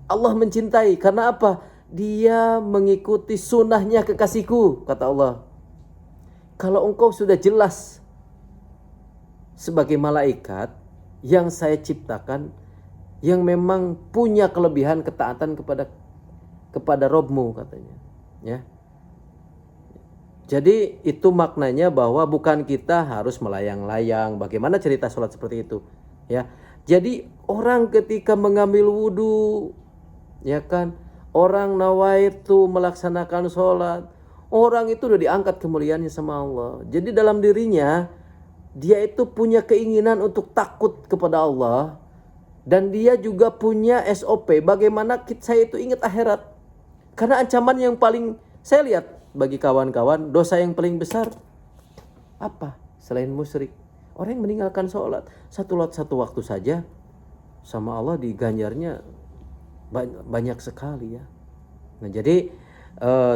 Allah mencintai. Karena apa? Dia mengikuti sunnahnya kekasihku, kata Allah. Kalau engkau sudah jelas sebagai malaikat yang saya ciptakan, yang memang punya kelebihan ketaatan kepada Robmu, katanya ya. Jadi itu maknanya bahwa bukan kita harus melayang-layang. Bagaimana cerita sholat seperti itu ya. Jadi orang ketika mengambil wudhu ya kan, orang nawaitu melaksanakan sholat, orang itu udah diangkat kemuliaannya sama Allah. Jadi dalam dirinya dia itu punya keinginan untuk takut kepada Allah, dan dia juga punya SOP bagaimana saya itu ingat akhirat. Karena ancaman yang paling saya lihat bagi kawan-kawan, dosa yang paling besar apa selain musyrik? Orang yang meninggalkan sholat 1 waktu saja sama Allah diganjarnya banyak sekali ya. Nah jadi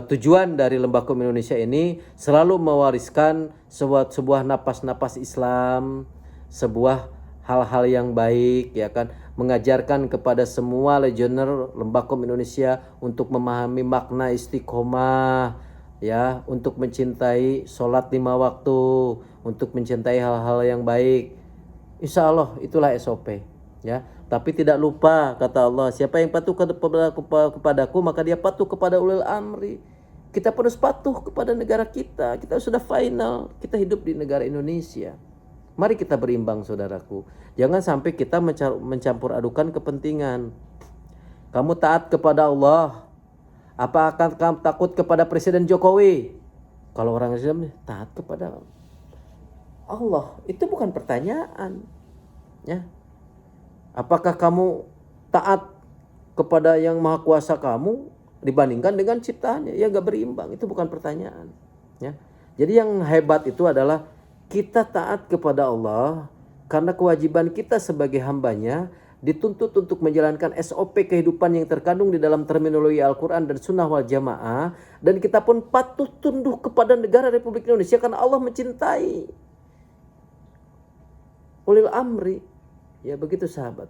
tujuan dari Lembakom Indonesia ini selalu mewariskan sebuah napas-napas Islam, sebuah hal-hal yang baik ya kan, mengajarkan kepada semua legioner Lembakom Indonesia untuk memahami makna istiqomah ya, untuk mencintai sholat 5 waktu, untuk mencintai hal-hal yang baik. Insya Allah itulah SOP ya. Tapi tidak lupa kata Allah, siapa yang patuh kepadaku maka dia patuh kepada ulil amri. Kita harus patuh kepada negara kita. Kita sudah final, kita hidup di negara Indonesia. Mari kita berimbang, saudaraku. Jangan sampai kita mencampur adukan kepentingan. Kamu taat kepada Allah, apa akan kamu takut kepada Presiden Jokowi? Kalau orang Islam taat kepada Allah, itu bukan pertanyaan. Ya, apakah kamu taat kepada yang maha kuasa kamu dibandingkan dengan ciptaannya? Ya gak berimbang, itu bukan pertanyaan. Ya, jadi yang hebat itu adalah kita taat kepada Allah karena kewajiban kita sebagai hambanya dituntut untuk menjalankan SOP kehidupan yang terkandung di dalam terminologi Al-Quran dan Sunnah wal Jamaah, dan kita pun patuh tunduk kepada negara Republik Indonesia karena Allah mencintai ulil amri. Ya begitu sahabat.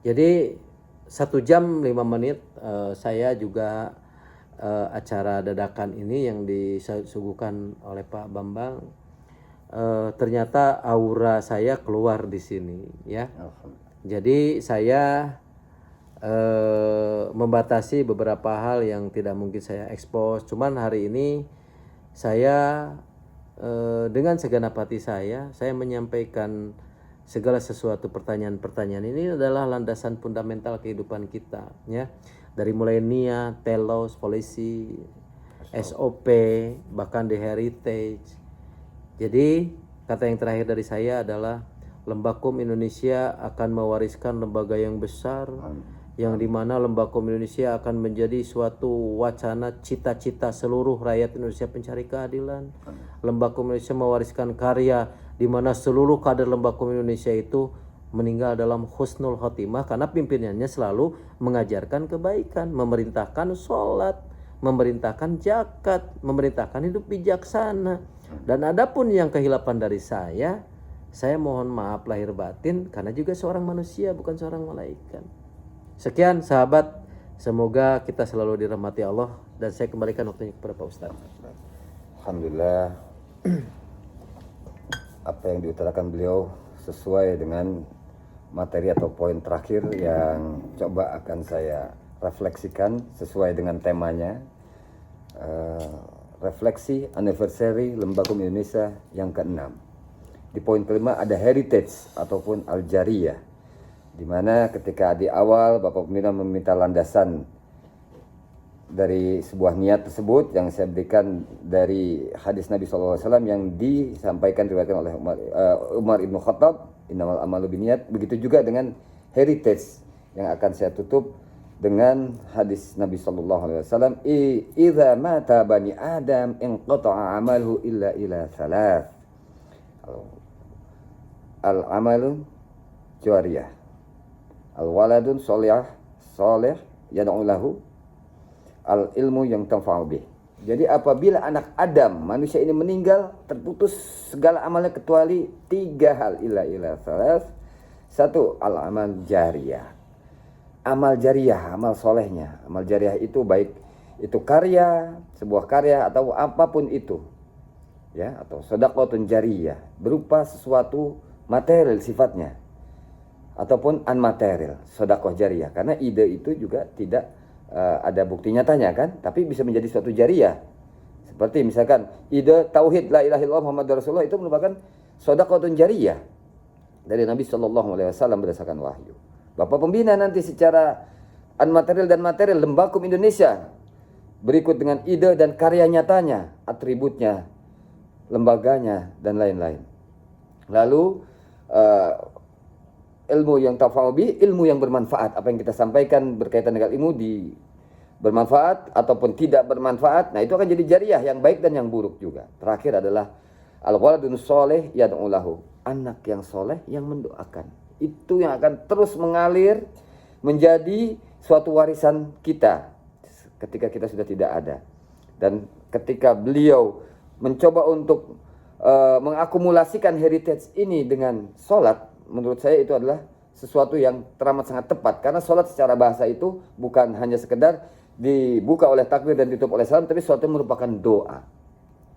Jadi 1 jam 5 menit saya juga acara dadakan ini yang disuguhkan oleh Pak Bambang, ternyata aura saya keluar di sini ya. Jadi saya membatasi beberapa hal yang tidak mungkin saya expose. Cuman hari ini saya dengan segenap hati saya menyampaikan segala sesuatu pertanyaan-pertanyaan ini adalah landasan fundamental kehidupan kita ya. Dari mulai niat, telos, polisi, SOP, bahkan di heritage. Jadi kata yang terakhir dari saya adalah Lembakom Indonesia akan mewariskan lembaga yang besar, yang dimana Lembakom Indonesia akan menjadi suatu wacana cita-cita seluruh rakyat Indonesia pencari keadilan. Lembakom Indonesia mewariskan karya di mana seluruh kader Lembakom Indonesia itu meninggal dalam husnul khotimah karena pimpinannya selalu mengajarkan kebaikan, memerintahkan sholat, memerintahkan zakat, memerintahkan hidup bijaksana. Dan adapun yang kehilapan dari saya mohon maaf lahir batin karena juga seorang manusia, bukan seorang malaikat. Sekian sahabat, semoga kita selalu dirahmati Allah, dan saya kembalikan waktunya kepada Pak Ustadz. Alhamdulillah, apa yang diutarakan beliau sesuai dengan materi atau poin terakhir yang coba akan saya refleksikan sesuai dengan temanya. Refleksi anniversary Lembakom Indonesia yang ke-6. Di poin kelima ada heritage ataupun al-jariyah, di mana ketika di awal Bapak Pembina meminta landasan dari sebuah niat tersebut yang saya berikan dari hadis Nabi SAW yang disampaikan diriwayatkan oleh Umar Ibn Khattab, innamal amalu binniyat. Begitu juga dengan heritage yang akan saya tutup dengan hadis Nabi SAW, idza mata bani Adam inqata'a amaluhu illa ila thalath. Al-amalu jariyah, al-waladun soleh yad'u lahu, al-ilmu yang tanfa'u bih. Jadi apabila anak Adam, manusia ini meninggal, terputus segala amalnya kecuali 3 hal, illa thalath. 1, al-amal jariyah, amal jariyah, amal solehnya. Amal jariyah itu baik itu karya, sebuah karya atau apapun itu ya, atau sedekahun jariyah berupa sesuatu material sifatnya ataupun unmaterial, sedekah jariyah, karena ide itu juga tidak ada bukti nyatanya kan, tapi bisa menjadi suatu jariyah. Seperti misalkan ide tauhid la ilaha illallah Muhammadur Rasulullah itu merupakan sedekahun jariyah dari Nabi SAW berdasarkan wahyu. Bapak Pembina nanti secara unmaterial dan material Lembakom Indonesia berikut dengan ide dan karya nyatanya, atributnya, lembaganya dan lain-lain. Lalu ilmu yang tafawubi, ilmu yang bermanfaat. Apa yang kita sampaikan berkaitan dengan ilmu bermanfaat ataupun tidak bermanfaat, nah itu akan jadi jariyah yang baik dan yang buruk juga. Terakhir adalah al-waladun soleh yad'u lahu, anak yang soleh yang mendoakan. Itu yang akan terus mengalir menjadi suatu warisan kita ketika kita sudah tidak ada. Dan ketika beliau mencoba untuk mengakumulasikan heritage ini dengan sholat, menurut saya itu adalah sesuatu yang teramat sangat tepat. Karena sholat secara bahasa itu bukan hanya sekedar dibuka oleh takbir dan ditutup oleh salam, tapi sesuatu yang merupakan doa.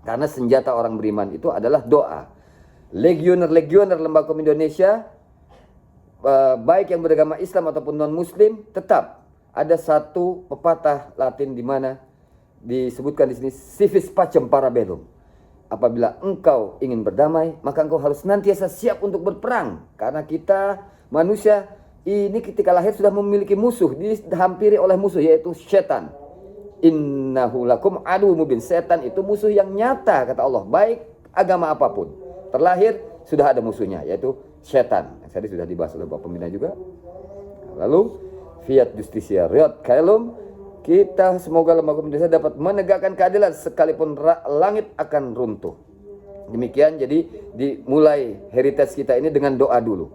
Karena senjata orang beriman itu adalah doa. Legioner Lembakom Indonesia, baik yang beragama Islam ataupun non-Muslim, tetap ada satu pepatah Latin di mana disebutkan di sini civis pacem para bellum. apabila engkau ingin berdamai, maka engkau harus senantiasa siap untuk berperang. Karena kita manusia ini ketika lahir sudah memiliki musuh, dihampiri oleh musuh, yaitu setan. Innahu lakum adu mubin. Setan itu musuh yang nyata, kata Allah. Baik agama apapun, terlahir sudah ada musuhnya, yaitu setan. Tadi sudah dibahas oleh Bapak Pembina juga. Lalu fiat justisia riot kailum, kita semoga lembaga Indonesia dapat menegakkan keadilan sekalipun langit akan runtuh. Demikian, jadi dimulai heritage kita ini dengan doa dulu.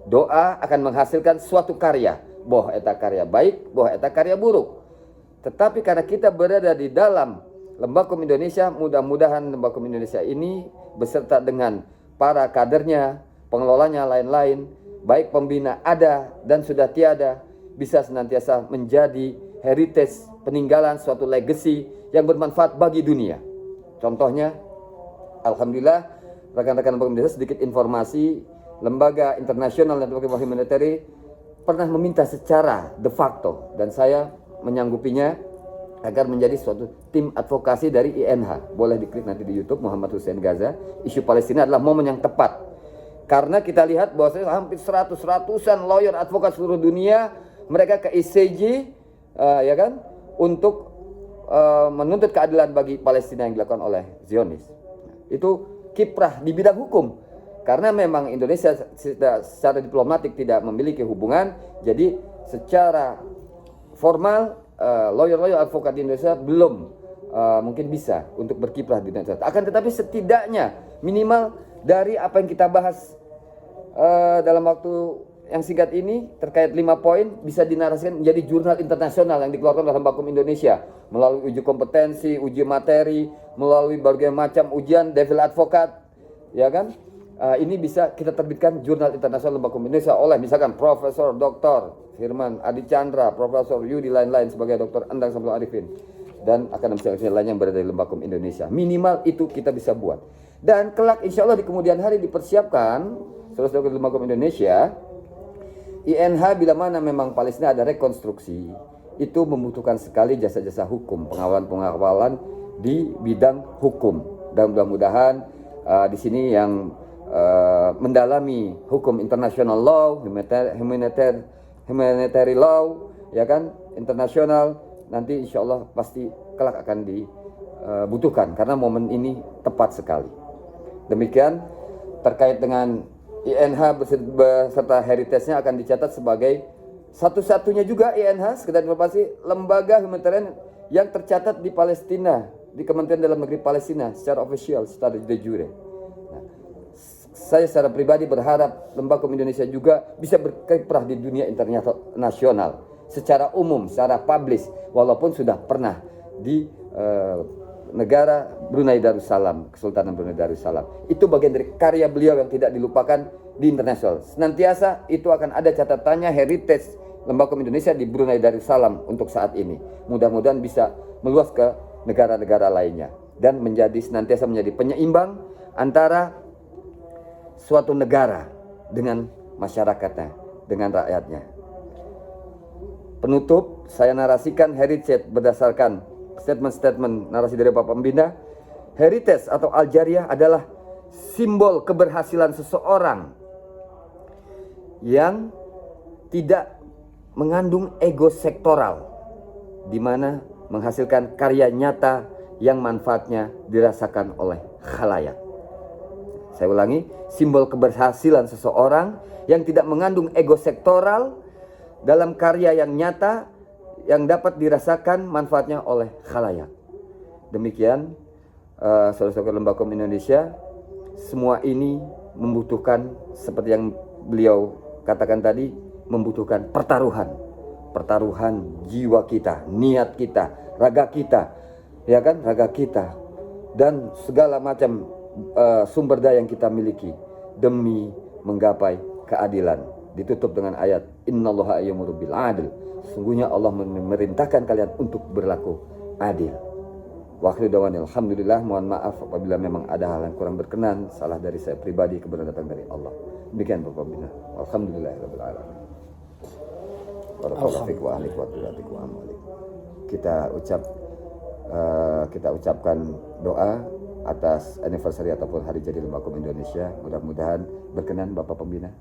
Doa akan menghasilkan suatu karya, boh eta karya baik, boh eta karya buruk. Tetapi karena kita berada di dalam Lembaga Indonesia, mudah-mudahan Lembaga Indonesia ini beserta dengan para kadernya, pengelolanya lain-lain, baik pembina ada dan sudah tiada, bisa senantiasa menjadi heritage, peninggalan suatu legacy yang bermanfaat bagi dunia. Contohnya, alhamdulillah, rekan-rekan Lembaga Indonesia, sedikit informasi, lembaga internasional dan lembaga humanitarian pernah meminta secara de facto, dan saya menyanggupinya agar menjadi suatu tim advokasi dari INH. Boleh diklik nanti di YouTube, Muhammad Hussein Gaza. Isu Palestina adalah momen yang tepat, karena kita lihat bahwasanya hampir ratusan lawyer advokat seluruh dunia, mereka ke ICJ, ya kan, untuk menuntut keadilan bagi Palestina yang dilakukan oleh Zionis. Itu kiprah di bidang hukum, karena memang Indonesia secara diplomatik tidak memiliki hubungan, jadi secara formal lawyer advokat di Indonesia belum mungkin bisa untuk berkiprah di Indonesia. Akan tetapi setidaknya minimal dari apa yang kita bahas dalam waktu yang singkat ini terkait 5 poin bisa dinarasikan menjadi jurnal internasional yang dikeluarkan oleh Lembaga Indonesia melalui uji kompetensi, uji materi, melalui berbagai macam ujian devil advokat, ya kan? Ini bisa kita terbitkan jurnal internasional Lembaga Indonesia oleh misalkan Profesor Dr. Firman Adi Chandra, Profesor Yudi lain-lain sebagai Dr. Endang Samsul Arifin, dan akademisi lainnya yang berada di Lembaga Indonesia. Minimal itu kita bisa buat. Dan kelak insya Allah di kemudian hari dipersiapkan saudara-saudara Lembaga Indonesia, INH bila mana memang Palestina ada rekonstruksi, itu membutuhkan sekali jasa-jasa hukum, pengawalan-pengawalan di bidang hukum. Dan mudah-mudahan di sini yang mendalami hukum international law, humanitarian law, ya kan, internasional, nanti insya Allah pasti kelak akan dibutuhkan karena momen ini tepat sekali. Demikian terkait dengan INH beserta heritage-nya akan dicatat sebagai satu-satunya juga INH, sekedar informasi, lembaga humanitarian yang tercatat di Palestina, di Kementerian Dalam Negeri Palestina secara official, secara de jure. Saya secara pribadi berharap Lembaga Indonesia juga bisa berkiprah di dunia internasional secara umum, secara publis, walaupun sudah pernah di negara Brunei Darussalam, Kesultanan Brunei Darussalam. Itu bagian dari karya beliau yang tidak dilupakan di internasional. Senantiasa itu akan ada catatannya heritage Lembaga Indonesia di Brunei Darussalam untuk saat ini. Mudah-mudahan bisa meluas ke negara-negara lainnya dan senantiasa menjadi penyeimbang antara suatu negara dengan masyarakatnya, dengan rakyatnya. Penutup, saya narasikan heritage berdasarkan statement-statement narasi dari Bapak Pembina. Heritage atau Al-Jariyah adalah simbol keberhasilan seseorang yang tidak mengandung ego sektoral, di mana menghasilkan karya nyata yang manfaatnya dirasakan oleh khalayak. Saya ulangi, simbol keberhasilan seseorang yang tidak mengandung ego sektoral dalam karya yang nyata yang dapat dirasakan manfaatnya oleh khalayak. Demikian saudara-saudara Lembaga Indonesia, semua ini membutuhkan seperti yang beliau katakan tadi, membutuhkan pertaruhan jiwa kita, niat kita, raga kita, ya kan, raga kita dan segala macam sumber daya yang kita miliki demi menggapai keadilan. Ditutup dengan ayat innallaha ya'muru bil 'adl. Sesungguhnya Allah memerintahkan kalian untuk berlaku adil. Wa akhiru da'wana alhamdulillah. Mohon maaf apabila memang ada hal yang kurang berkenan, salah dari saya pribadi, kebenaran datang dari Allah. Demikian Bapak Bina. Alhamdulillahirabbil alamin. Barakallahu fiik wa ahlikum wa tilatikum. Kita ucapkan doa atas anniversary ataupun hari jadi Lembaga Hukum Indonesia. Mudah-mudahan berkenan Bapak Pembina.